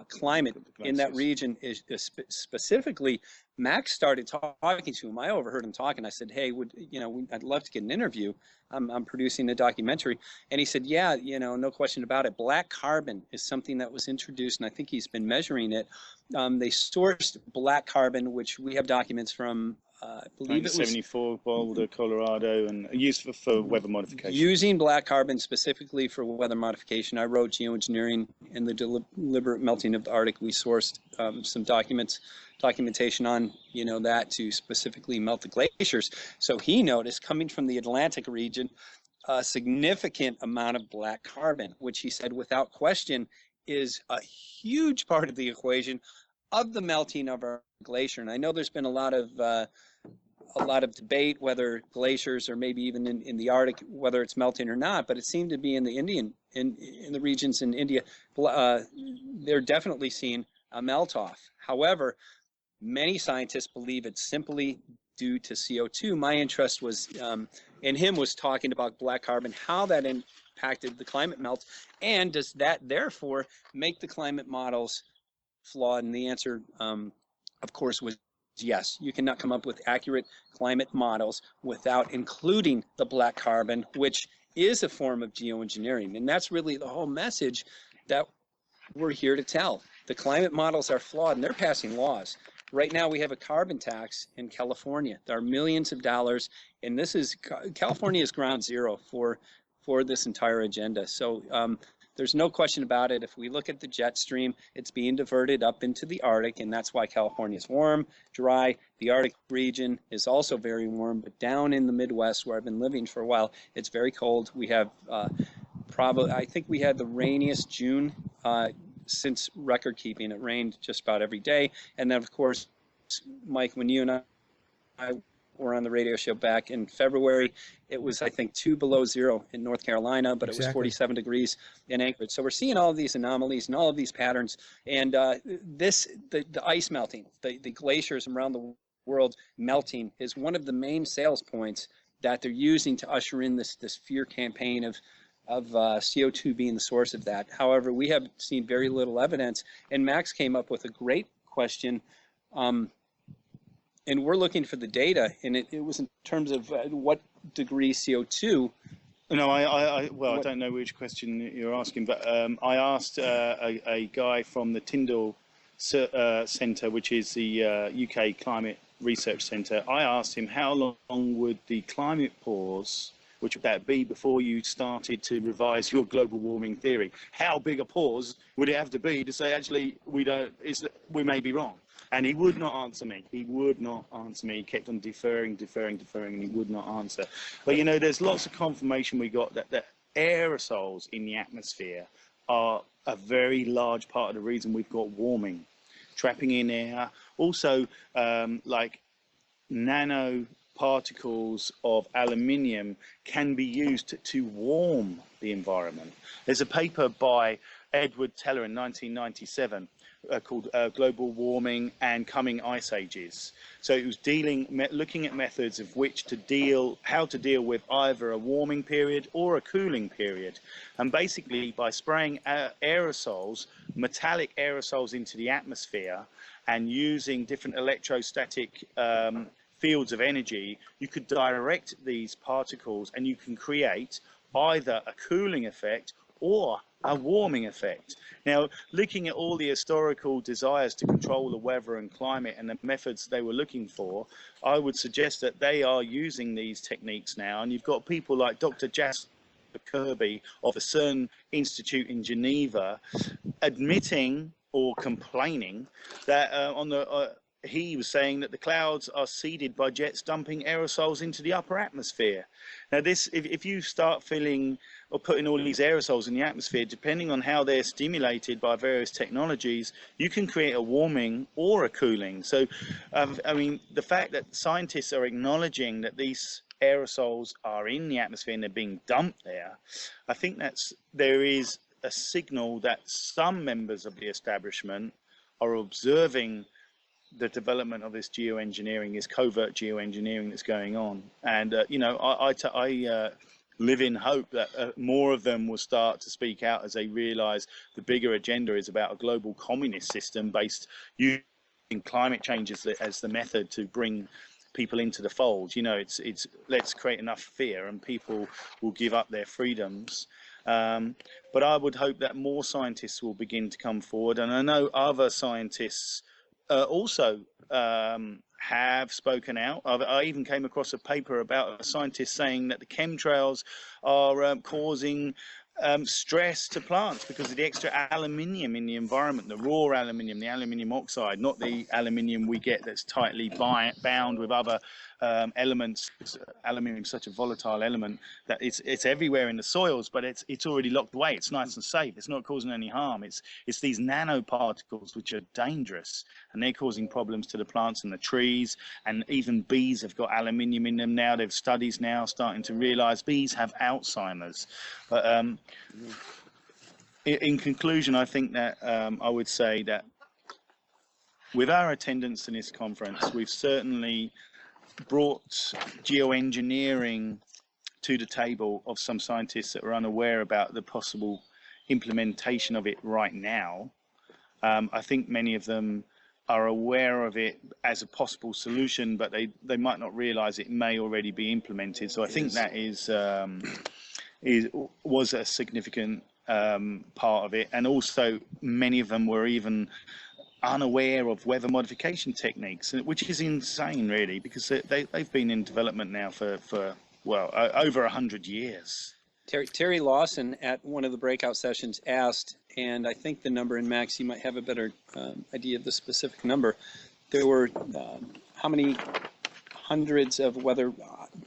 climate in that region is specifically. Max started talking to him. I overheard him talking. I said, "Hey, I'd love to get an interview. I'm producing a documentary." And he said, "Yeah, no question about it. Black carbon is something that was introduced, and I think he's been measuring it. They sourced black carbon, which we have documents from. I believe it was 1974, Boulder, Colorado, and used for weather modification. Using black carbon specifically for weather modification. I wrote Geoengineering and the deliberate melting of the Arctic. We sourced some documentation on that to specifically melt the glaciers. So he noticed, coming from the Atlantic region, a significant amount of black carbon, which he said without question is a huge part of the equation of the melting of our glacier. And I know there's been a lot of debate whether glaciers, or maybe even in the Arctic, whether it's melting or not, but it seemed to be in the in the regions in India, they're definitely seeing a melt off. However, many scientists believe it's simply due to CO2. My interest was in him was talking about black carbon, how that impacted the climate melt, and does that therefore make the climate models flawed? And the answer, of course, was yes. You cannot come up with accurate climate models without including the black carbon, which is a form of geoengineering. And that's really the whole message that we're here to tell. The climate models are flawed, and they're passing laws. Right now, we have a carbon tax in California. There are millions of dollars, and California is ground zero for this entire agenda. So there's no question about it. If we look at the jet stream, it's being diverted up into the Arctic, and that's why California is warm, dry. The Arctic region is also very warm, but down in the Midwest, where I've been living for a while, it's very cold. We have I think we had the rainiest June since record keeping. It rained just about every day. And then, of course, Mike, when you and I were on the radio show back in February, it was, I think, 2 below zero in North Carolina, but It was 47 degrees in Anchorage. So we're seeing all of these anomalies and all of these patterns. And the ice melting, the glaciers around the world melting, is one of the main sales points that they're using to usher in this fear campaign of CO2 being the source of that. However, we have seen very little evidence. And Max came up with a great question. And we're looking for the data, and it was in terms of what degree CO2. No, I don't know which question you're asking, but I asked a guy from the Tyndall Centre, which is the UK Climate Research Centre. I asked him, how long would the climate pause, which would that be, before you started to revise your global warming theory? How big a pause would it have to be to say, actually, we may be wrong? And he would not answer me. He would not answer me. He kept on deferring, and he would not answer. But, there's lots of confirmation we got that aerosols in the atmosphere are a very large part of the reason we've got warming, trapping in air. Also, like nanoparticles of aluminium can be used to warm the environment. There's a paper by Edward Teller in 1997 called Global Warming and Coming Ice Ages. So it was looking at methods of how to deal with either a warming period or a cooling period. And basically, by spraying aerosols, metallic aerosols, into the atmosphere and using different electrostatic fields of energy, you could direct these particles and you can create either a cooling effect or a warming effect. Now, looking at all the historical desires to control the weather and climate and the methods they were looking for, I would suggest that they are using these techniques now. And you've got people like Dr. Jasper Kirby of the CERN Institute in Geneva admitting or complaining that he was saying that the clouds are seeded by jets dumping aerosols into the upper atmosphere. Now, if you start filling or putting all these aerosols in the atmosphere, depending on how they're stimulated by various technologies, you can create a warming or a cooling. So, the fact that scientists are acknowledging that these aerosols are in the atmosphere and they're being dumped there, I think there is a signal that some members of the establishment are observing the development of this geoengineering, this covert geoengineering that's going on. And live in hope that more of them will start to speak out as they realize the bigger agenda is about a global communist system based using climate change as the method to bring people into the fold. You know, it's let's create enough fear and people will give up their freedoms. But I would hope that more scientists will begin to come forward, and I know other scientists also have spoken out. I even came across a paper about a scientist saying that the chemtrails are causing stress to plants because of the extra aluminium in the environment, the raw aluminium, the aluminium oxide, not the aluminium we get that's tightly bound with other elements. Aluminium is such a volatile element that it's everywhere in the soils, but it's already locked away. It's nice and safe. It's not causing any harm. It's these nanoparticles which are dangerous, and they're causing problems to the plants and the trees, and even bees have got aluminium in them now. There's studies now starting to realize bees have Alzheimer's. But in conclusion, I think that I would say that with our attendance in this conference, we've certainly brought geoengineering to the table of some scientists that are unaware about the possible implementation of it right now. I think many of them are aware of it as a possible solution, but they might not realize it may already be implemented. So I think that was a significant part of it. And also many of them were even unaware of weather modification techniques, which is insane really, because they've been in development now for well over 100 years. Terry Lawson at one of the breakout sessions asked, and I think the number, and Max, you might have a better idea of the specific number, there were how many hundreds of weather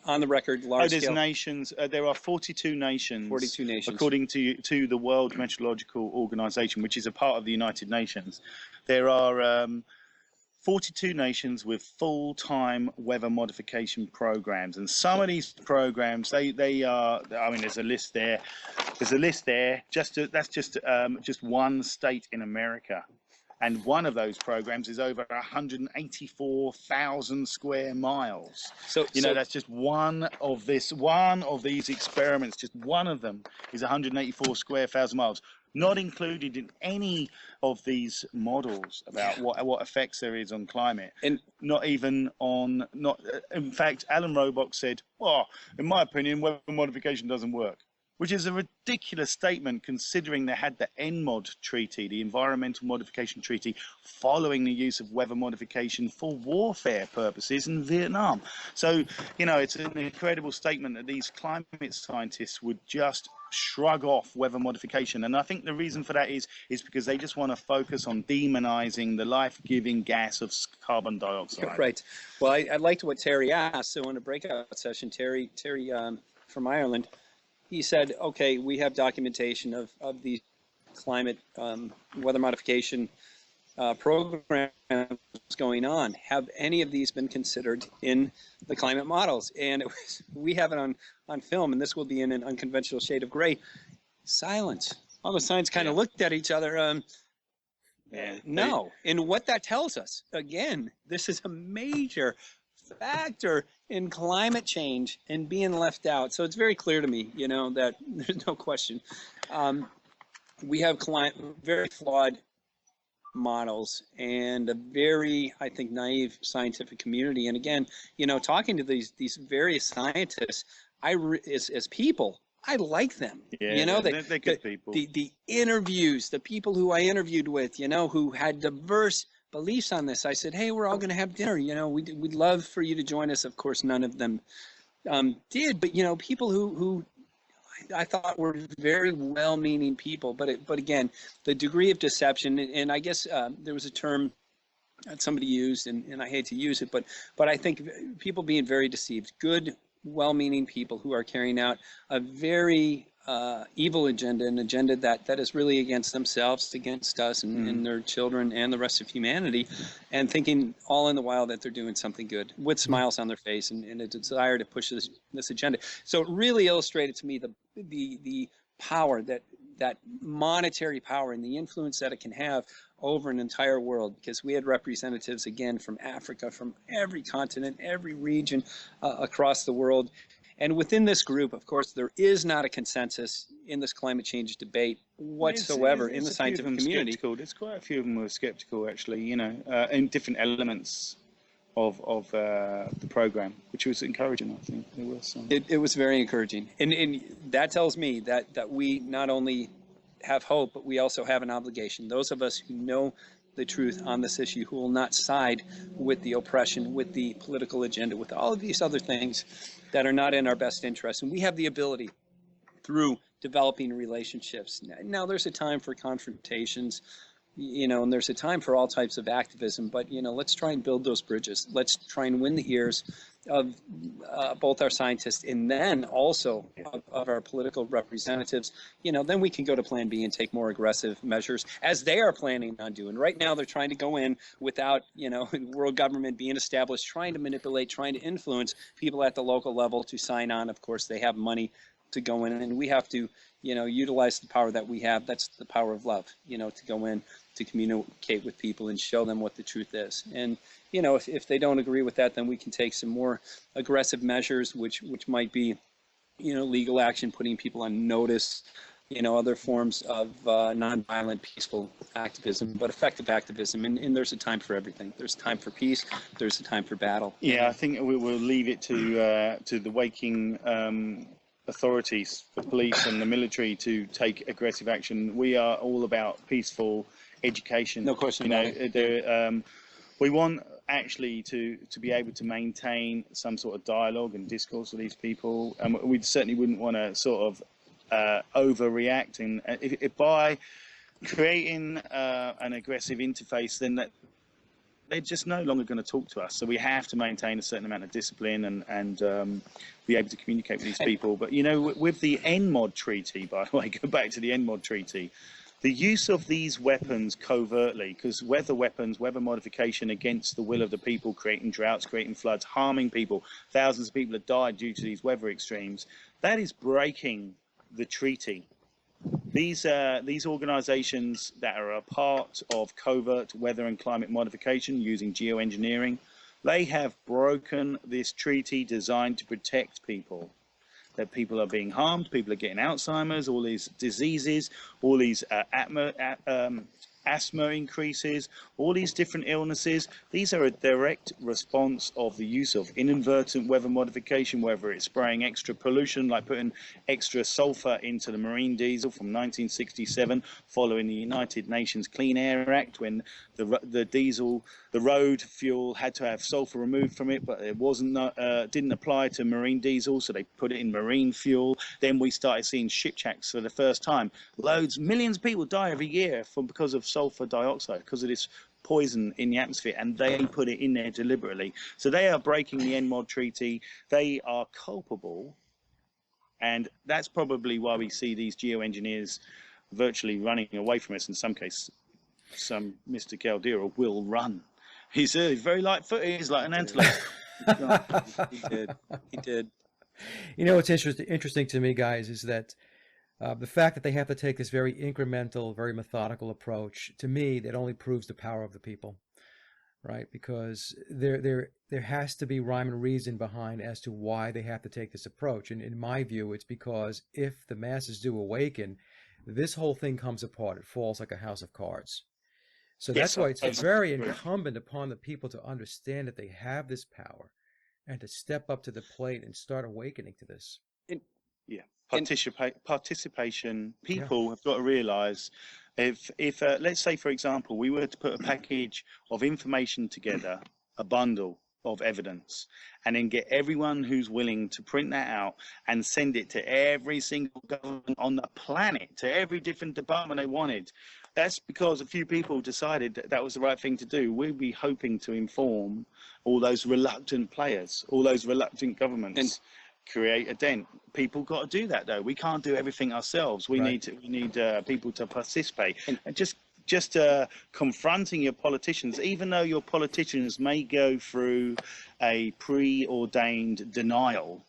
on the record large scale? Nations. There are 42 nations. 42 nations. According to the World Meteorological Organization, which is a part of the United Nations. There are 42 nations with full-time weather modification programs, and some of these programs they are. I mean, there's a list there. There's a list there. That's just one state in America. And one of those programs is over 184,000 square miles. So that's just one of these experiments. Just one of them is 184,000 miles, not included in any of these models about what effects there is on climate. And in fact, Alan Robock said, "Well, in my opinion, weather modification doesn't work." Which is a ridiculous statement considering they had the ENMOD treaty, the Environmental Modification Treaty, following the use of weather modification for warfare purposes in Vietnam. So, it's an incredible statement that these climate scientists would just shrug off weather modification. And I think the reason for that is because they just want to focus on demonizing the life-giving gas of carbon dioxide. Right. Well, I liked what Terry asked. So in a breakout session, Terry from Ireland, he said, okay, we have documentation of the climate weather modification programs going on. Have any of these been considered in the climate models? And we have it on film, and this will be in an unconventional shade of gray. Silence. All the signs kind of looked at each other. No. And what that tells us, again, this is a major factor in climate change and being left out. So it's very clear to me, that there's no question. We have very flawed models and a very, I think, naive scientific community. And again, talking to these various scientists, as people, I like them. Yeah, they're good people. The interviews, the people who I interviewed with, who had diverse beliefs on this. I said, hey, we're all going to have dinner. We'd love for you to join us. Of course, none of them did, but people who I thought were very well-meaning people. But again, the degree of deception, and I guess there was a term that somebody used, and I hate to use it, but I think people being very deceived. Good, well-meaning people who are carrying out a very evil agenda, an agenda that is really against themselves, against us and their children and the rest of humanity, and thinking all in the while that they're doing something good with smiles on their face and a desire to push this agenda. So it really illustrated to me the power, that monetary power and the influence that it can have over an entire world, because we had representatives again from Africa, from every continent, every region across the world. And within this group, of course, there is not a consensus in this climate change debate whatsoever in the scientific community. Skeptical. There's quite a few of them who are skeptical, actually, you know, in different elements of the program, which was encouraging. I think there was some. It was very encouraging, and that tells me that we not only have hope, but we also have an obligation. Those of us who know the truth on this issue, who will not side with the oppression, with the political agenda, with all of these other things that are not in our best interest. And we have the ability through developing relationships. Now there's a time for confrontations, you know, and there's a time for all types of activism, but, you know, let's try and build those bridges. Let's try and win the ears of both our scientists and then also of our political representatives. You know, then we can go to Plan B and take more aggressive measures, as they are planning on doing. Right now, they're trying to go in without, you know, world government being established, trying to manipulate, trying to influence people at the local level to sign on. Of course, they have money to go in, and we have to, you know, utilize the power that we have. That's the power of love, you know, to go in, to communicate with people and show them what the truth is. And, you know, if they don't agree with that, then we can take some more aggressive measures, which might be, you know, legal action, putting people on notice, you know, other forms of nonviolent, peaceful activism, but effective activism. And there's a time for everything. There's a time for peace. There's a time for battle. Yeah, I think we will leave it to the waking authorities, the police and the military, to take aggressive action. We are all about peaceful education. No question. You know, we want actually to be able to maintain some sort of dialogue and discourse with these people, and we certainly wouldn't want to sort of overreact. And if by creating an aggressive interface, then that they're just no longer going to talk to us. So we have to maintain a certain amount of discipline and be able to communicate with these people. But, you know, with the NMOD treaty, by the way, go back to the NMOD treaty, the use of these weapons covertly, because weather weapons, weather modification against the will of the people, creating droughts, creating floods, harming people, thousands of people have died due to these weather extremes, that is breaking the treaty. These organizations that are a part of covert weather and climate modification using geoengineering, they have broken this treaty designed to protect people. That people are being harmed, people are getting Alzheimer's, all these diseases, all these asthma increases, all these different illnesses. These are a direct response of the use of inadvertent weather modification, whether it's spraying extra pollution, like putting extra sulfur into the marine diesel from 1967, following the United Nations Clean Air Act, when the diesel, the road fuel, had to have sulfur removed from it, but it didn't apply to marine diesel, so they put it in marine fuel. Then we started seeing shipwrecks for the first time. Millions of people die every year because of sulfur dioxide, because of this poison in the atmosphere, and they put it in there deliberately. So they are breaking the NMOD treaty. They are culpable, and that's probably why we see these geoengineers virtually running away from us. In some cases, some Mr. Caldera will run. He's very light-footed. He's like an antelope. He did. You know, what's interesting to me, guys, is that the fact that they have to take this very incremental, very methodical approach, to me, that only proves the power of the people, right? Because there has to be rhyme and reason behind as to why they have to take this approach. And in my view, it's because if the masses do awaken, this whole thing comes apart. It falls like a house of cards. So that's why it's very incumbent upon the people to understand that they have this power and to step up to the plate and start awakening to this. Participation. People have got to realize, if let's say, for example, we were to put a package of information together, a bundle of evidence, and then get everyone who's willing to print that out and send it to every single government on the planet, to every different department they wanted. That's because a few people decided that that was the right thing to do. We'd be hoping to inform all those reluctant players, all those reluctant governments, and create a dent. People got to do that, though. We can't do everything ourselves. We need people to participate, and just confronting your politicians, even though your politicians may go through a preordained denial.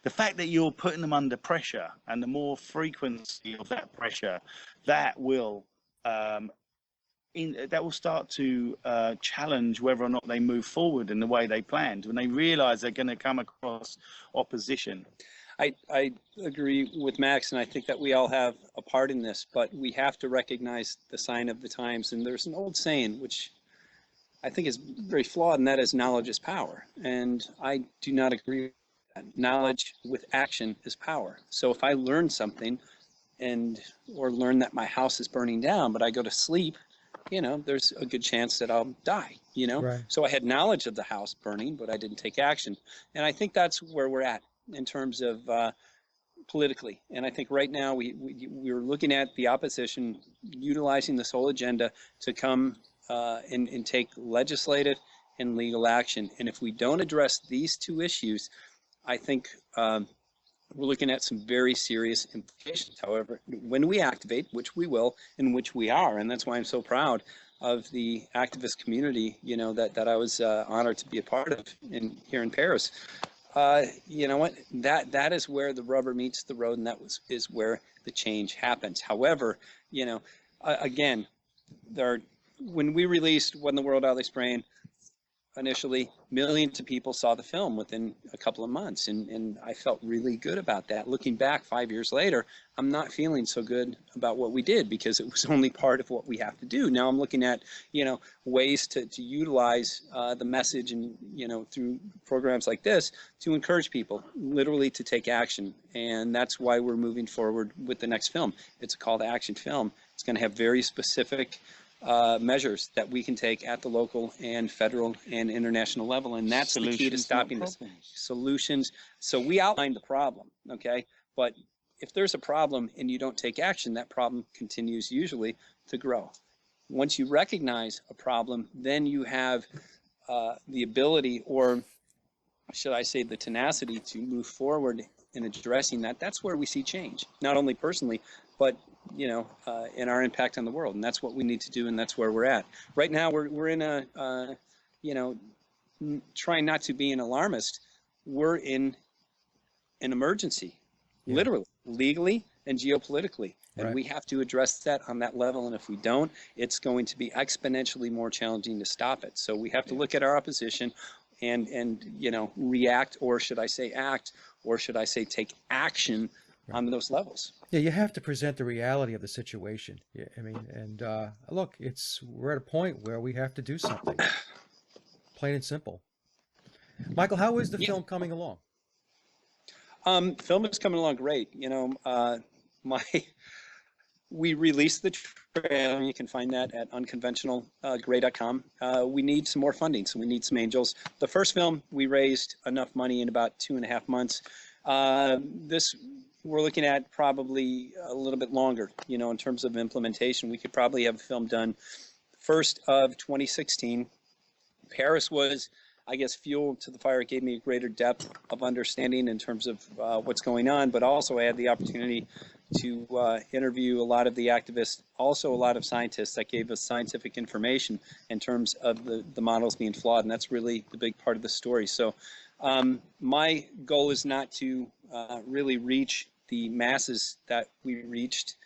The fact that you're putting them under pressure, and the more frequency of that pressure, that will start to challenge whether or not they move forward in the way they planned, when they realize they're going to come across opposition. I agree with Max, and I think that we all have a part in this, but we have to recognize the sign of the times. And there's an old saying, which I think is very flawed, and that is knowledge is power. And I do not agree with that. Knowledge with action is power. So if I learn something or learn that my house is burning down, but I go to sleep, there's a good chance that I'll die, Right. So I had knowledge of the house burning, but I didn't take action. And I think that's where we're at in terms of politically. And I think right now we're looking at the opposition utilizing this whole agenda to come and take legislative and legal action. And if we don't address these two issues, I think we're looking at some very serious implications. However, when we activate, which we will, and which we are, and that's why I'm so proud of the activist community, that I was honored to be a part of here in Paris. You know what? That is where the rubber meets the road, and is where the change happens. However, again, when we released "When the World Out They Spraying," initially, millions of people saw the film within a couple of months, and I felt really good about that. Looking back 5 years later, I'm not feeling so good about what we did because it was only part of what we have to do. Now I'm looking at, ways to utilize the message and, through programs like this to encourage people literally to take action. And that's why we're moving forward with the next film. It's a call to action film. It's going to have very specific measures that we can take at the local and federal and international level, and that's the key to stopping this. Solutions. So we outlined the problem, okay? But if there's a problem and you don't take action, that problem continues usually to grow. Once you recognize a problem, then you have the ability, or should I say the tenacity, to move forward in addressing that. That's where we see change, not only personally, but in our impact on the world. And that's what we need to do, and that's where we're at. Right now, we're in a, trying not to be an alarmist, we're in an emergency, literally, legally and geopolitically. And Right. we have to address that on that level. And if we don't, it's going to be exponentially more challenging to stop it. So we have to look at our opposition and react, or should I say act, or should I say take action on those levels. Yeah, you have to present the reality of the situation. Yeah, I mean, and look, we're at a point where we have to do something, plain and simple. Michael, how is the film coming along? Film is coming along great. We released the trailer. You can find that at unconventionalgray.com. We need some more funding, so we need some angels. The first film, we raised enough money in about 2.5 months. We're looking at probably a little bit longer, in terms of implementation. We could probably have a film done first of 2016. Paris was, I guess, fuel to the fire. It gave me a greater depth of understanding in terms of what's going on, but also I had the opportunity to interview a lot of the activists, also a lot of scientists that gave us scientific information in terms of the models being flawed, and that's really the big part of the story. So my goal is not to really reach the masses that we reached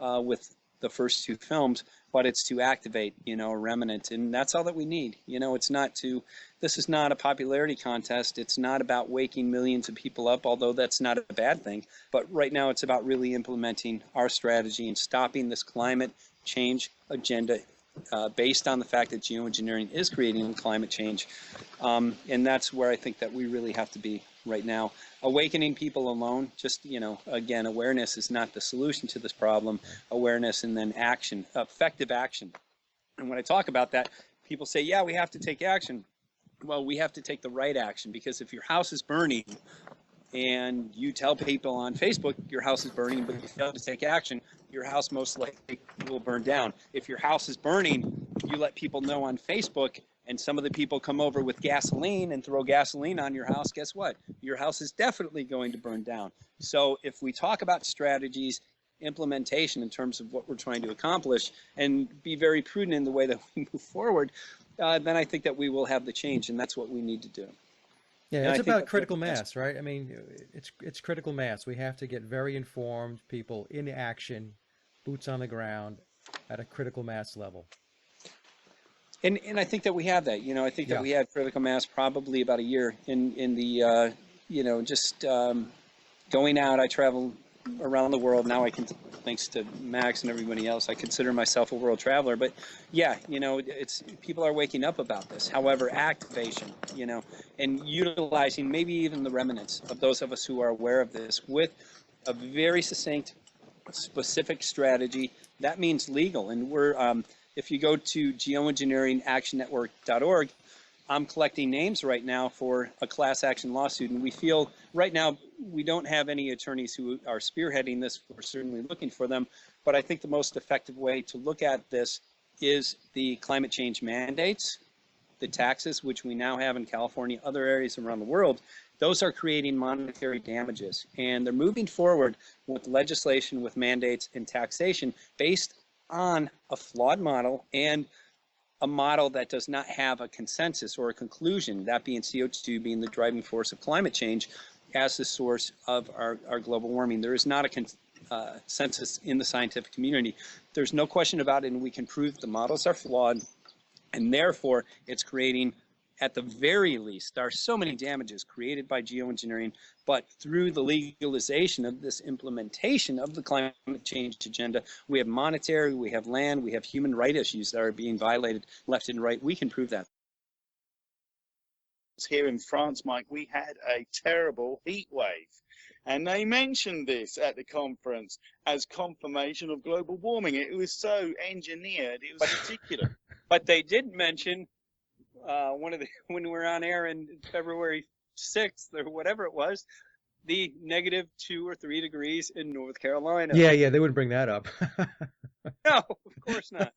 with the first two films, but it's to activate, a remnant, and that's all that we need. This is not a popularity contest. It's not about waking millions of people up, although that's not a bad thing. But right now it's about really implementing our strategy and stopping this climate change agenda based on the fact that geoengineering is creating climate change. And that's where I think that we really have to be right now. Awakening people alone, just, again, awareness is not the solution to this problem. Awareness and then action, effective action. And when I talk about that, people say, yeah, we have to take action. Well, we have to take the right action, because if your house is burning and you tell people on Facebook your house is burning, but you fail to take action, your house most likely will burn down. If your house is burning, you let people know on Facebook, and some of the people come over with gasoline and throw gasoline on your house, guess what? Your house is definitely going to burn down. So if we talk about strategies, implementation in terms of what we're trying to accomplish, and be very prudent in the way that we move forward, then I think that we will have the change, and that's what we need to do. Yeah, And it's I think about critical mass, right? I mean, it's critical mass. We have to get very informed people in action, boots on the ground, at a critical mass level. And I think that we have that. I think that we had critical mass probably about a year in the just going out, I travel around the world. Now I can, thanks to Max and everybody else, I consider myself a world traveler. But yeah, it's people are waking up about this. However, activation, and utilizing maybe even the remnants of those of us who are aware of this with a very succinct, specific strategy. That means legal. And if you go to geoengineeringactionnetwork.org, I'm collecting names right now for a class action lawsuit, and we feel right now we don't have any attorneys who are spearheading this. We're certainly looking for them, but I think the most effective way to look at this is the climate change mandates, the taxes, which we now have in California, other areas around the world. Those are creating monetary damages, and they're moving forward with legislation, with mandates and taxation based on a flawed model and a model that does not have a consensus or a conclusion, that being CO2 being the driving force of climate change as the source of our global warming. There is not a consensus in the scientific community. There's no question about it, and we can prove the models are flawed, and therefore it's creating, at the very least, there are so many damages created by geoengineering, but through the legalization of this implementation of the climate change agenda, we have monetary, we have land, we have human right issues that are being violated left and right. We can prove that. Here in France, Mike, we had a terrible heat wave. And they mentioned this at the conference as confirmation of global warming. It was so engineered, it was ridiculous. But they did mention when we were on air in February 6th or whatever it was, the -2 or 3 degrees in North Carolina. Yeah, they wouldn't bring that up. No, of course not.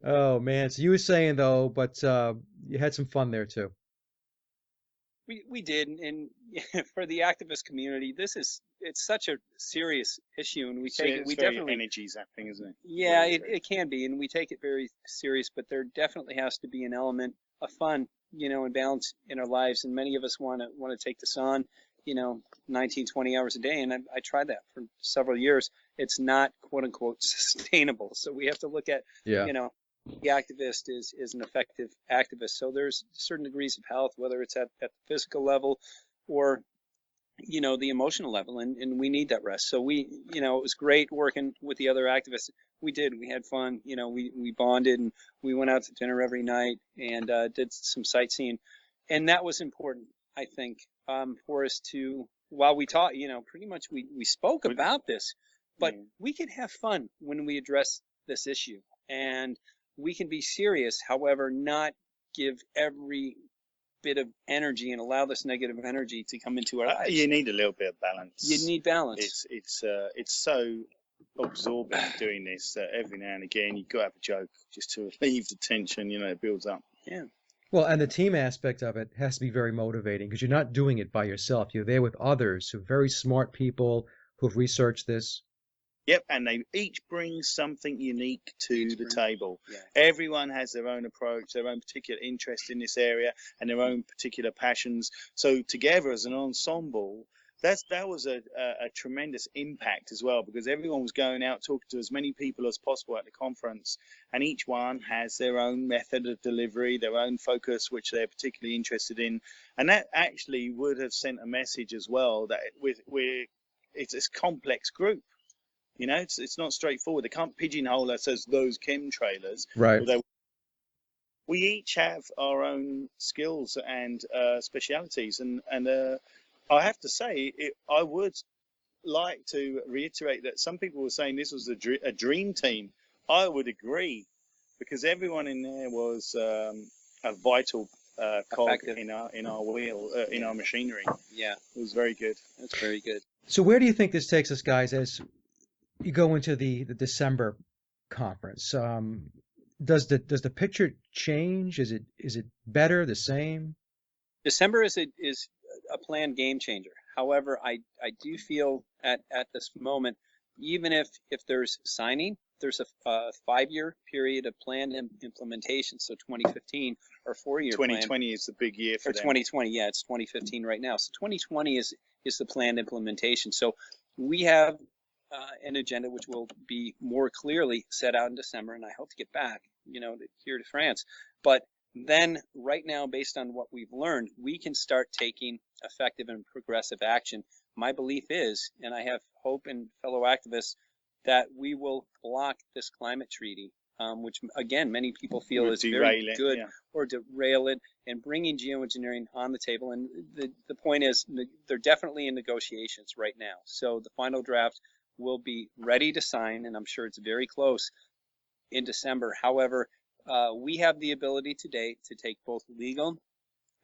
Oh man, so you were saying though, but you had some fun there too. We did, and for the activist community, it's such a serious issue, and we definitely energy zapping, isn't it? Yeah, it can be, and we take it very serious. But there definitely has to be an element of fun, and balance in our lives. And many of us want to take this on, 19, 20 hours a day, and I tried that for several years. It's not quote unquote sustainable. So we have to look at, the activist is an effective activist. So there's certain degrees of health, whether it's at the physical level or, the emotional level, and we need that rest. So it was great working with the other activists. We had fun, we bonded, and we went out to dinner every night and did some sightseeing. And that was important, I think, for us to, while we taught, pretty much we spoke about this, but we can have fun when we address this issue. And we can be serious, however, not give every bit of energy and allow this negative energy to come into our lives. You need a little bit of balance. You need balance. It's so absorbing doing this that every now and again you've got to have a joke just to relieve the tension. It builds up. Yeah. Well, and the team aspect of it has to be very motivating because you're not doing it by yourself. You're there with others who are very smart people who've researched this. Yep, and they each bring something unique to the table. Yeah. Everyone has their own approach, their own particular interest in this area, and their own particular passions. So together as an ensemble, that was a tremendous impact as well, because everyone was going out talking to as many people as possible at the conference, and each one has their own method of delivery, their own focus, which they're particularly interested in, and that actually would have sent a message as well that it's this complex group. It's not straightforward. They can't pigeonhole us as those chemtrailers. Right. We each have our own skills and specialities, and I have to say, I would like to reiterate that some people were saying this was a dream team. I would agree, because everyone in there was a vital cog in our wheel, in our machinery. Yeah, it was very good. That's very good. So where do you think this takes us, guys, as you go into the December conference? Does the picture change? Is it better, the same? December is a planned game changer. However, I do feel at this moment, even if there's signing, there's a 5-year period of planned implementation. So 2015 or 4-year. 2020 is the big year for them. 2020. Yeah, it's 2015 right now. So 2020 is the planned implementation. So we have an agenda which will be more clearly set out in December, and I hope to get back, here to France. But then right now, based on what we've learned, we can start taking effective and progressive action. My belief is, and I have hope in fellow activists, that we will block this climate treaty, which again, many people feel is very good, or derail it, and bringing geoengineering on the table. And the point is, they're definitely in negotiations right now. So the final draft will be ready to sign, and I'm sure it's very close in December. However, we have the ability today to take both legal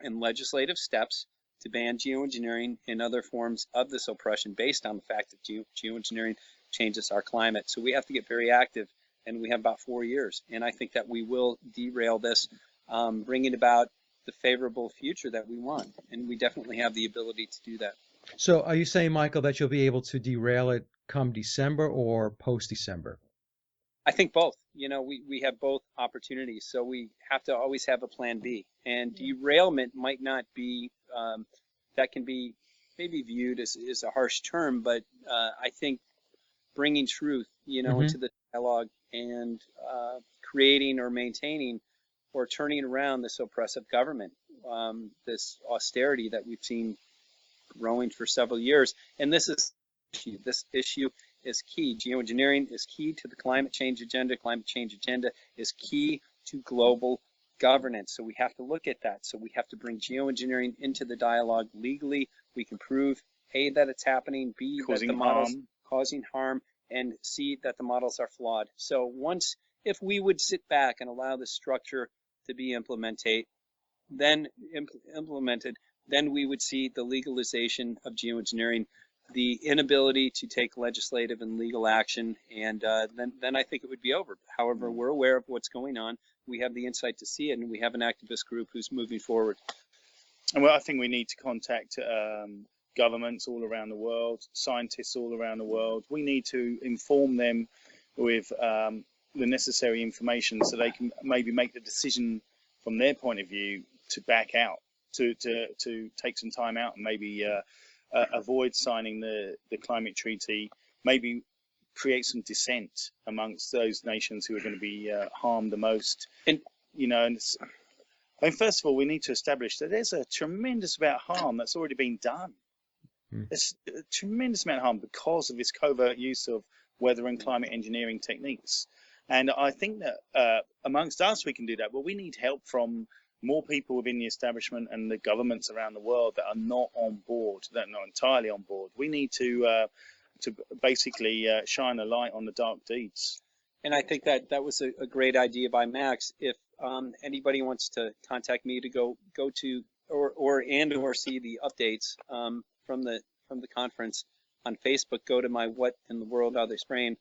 and legislative steps to ban geoengineering and other forms of this oppression based on the fact that geoengineering changes our climate. So we have to get very active, and we have about 4 years. And I think that we will derail this, bringing about the favorable future that we want. And we definitely have the ability to do that. So are you saying, Michael, that you'll be able to derail it come December or post-December? I think both. We have both opportunities, so we have to always have a plan B. And derailment might not be, that can be maybe viewed as a harsh term, but I think bringing truth, into the dialogue and creating or maintaining or turning around this oppressive government, this austerity that we've seen growing for several years. And this issue is key. Geoengineering is key to the climate change agenda. Climate change agenda is key to global governance. So we have to look at that. So we have to bring geoengineering into the dialogue legally. We can prove, A, that it's happening, B, that the models causing harm, and C, that the models are flawed. So if we would sit back and allow this structure to be implemented, then we would see the legalization of geoengineering, the inability to take legislative and legal action, and then I think it would be over. However, we're aware of what's going on. We have the insight to see it, and we have an activist group who's moving forward. And I think we need to contact governments all around the world, scientists all around the world. We need to inform them with the necessary information so they can maybe make the decision from their point of view to back out, to take some time out and maybe avoid signing the climate treaty, maybe create some dissent amongst those nations who are going to be harmed the most. And first of all, we need to establish that there's a tremendous amount of harm that's already been done. There's a tremendous amount of harm because of this covert use of weather and climate engineering techniques. And I think that amongst us, we can do that. But we need help from more people within the establishment and the governments around the world that are not on board, that are not entirely on board. We need to basically shine a light on the dark deeds. And I think that was a great idea by Max. If anybody wants to contact me to go to or see the updates from the conference on Facebook, go to my What in the World Are They Spraying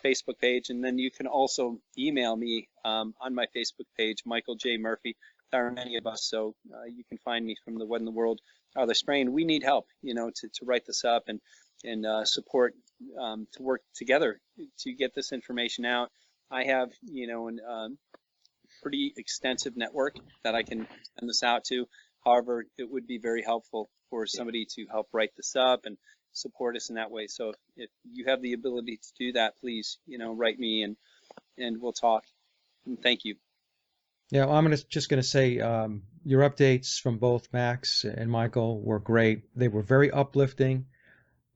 Facebook page, and then you can also email me on my Facebook page, Michael J. Murphy. There are many of us, so you can find me from the What in the World Are They Spraying. We need help, to write this up and support, to work together to get this information out. I have, a pretty extensive network that I can send this out to. However, it would be very helpful for somebody to help write this up and support us in that way. So if you have the ability to do that, please, write me and we'll talk. And thank you. Yeah, well, I'm just going to say your updates from both Max and Michael were great. They were very uplifting.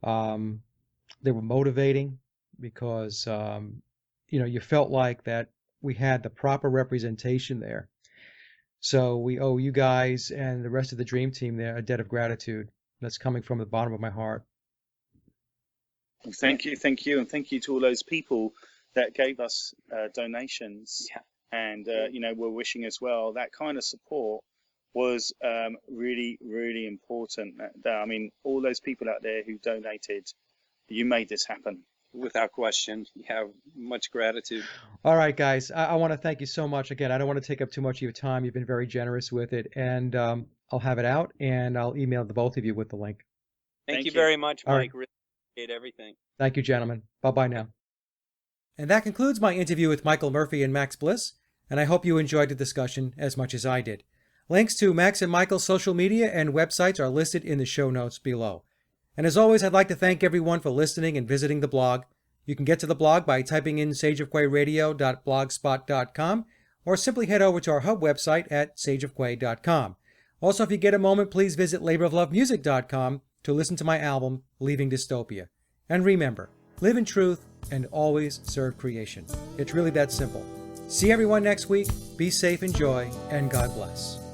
They were motivating because, you felt like that we had the proper representation there. So we owe you guys and the rest of the Dream Team there a debt of gratitude. That's coming from the bottom of my heart. Thank you, and thank you to all those people that gave us donations. Yeah. And we're wishing as well. That kind of support was really, really important. I mean, all those people out there who donated, you made this happen. Without question. You have much gratitude. All right, guys. I want to thank you so much. Again, I don't want to take up too much of your time. You've been very generous with it. And I'll have it out, and I'll email the both of you with the link. Thank you very much, Mike. Right. Really appreciate everything. Thank you, gentlemen. Bye-bye now. And that concludes my interview with Michael Murphy and Max Bliss, and I hope you enjoyed the discussion as much as I did. Links to Max and Michael's social media and websites are listed in the show notes below. And as always, I'd like to thank everyone for listening and visiting the blog. You can get to the blog by typing in sageofquayradio.blogspot.com, or simply head over to our hub website at sageofquay.com. Also, if you get a moment, please visit laboroflovemusic.com to listen to my album, Leaving Dystopia. And remember, live in truth and always serve creation. It's really that simple. See everyone next week. Be safe, enjoy, and God bless.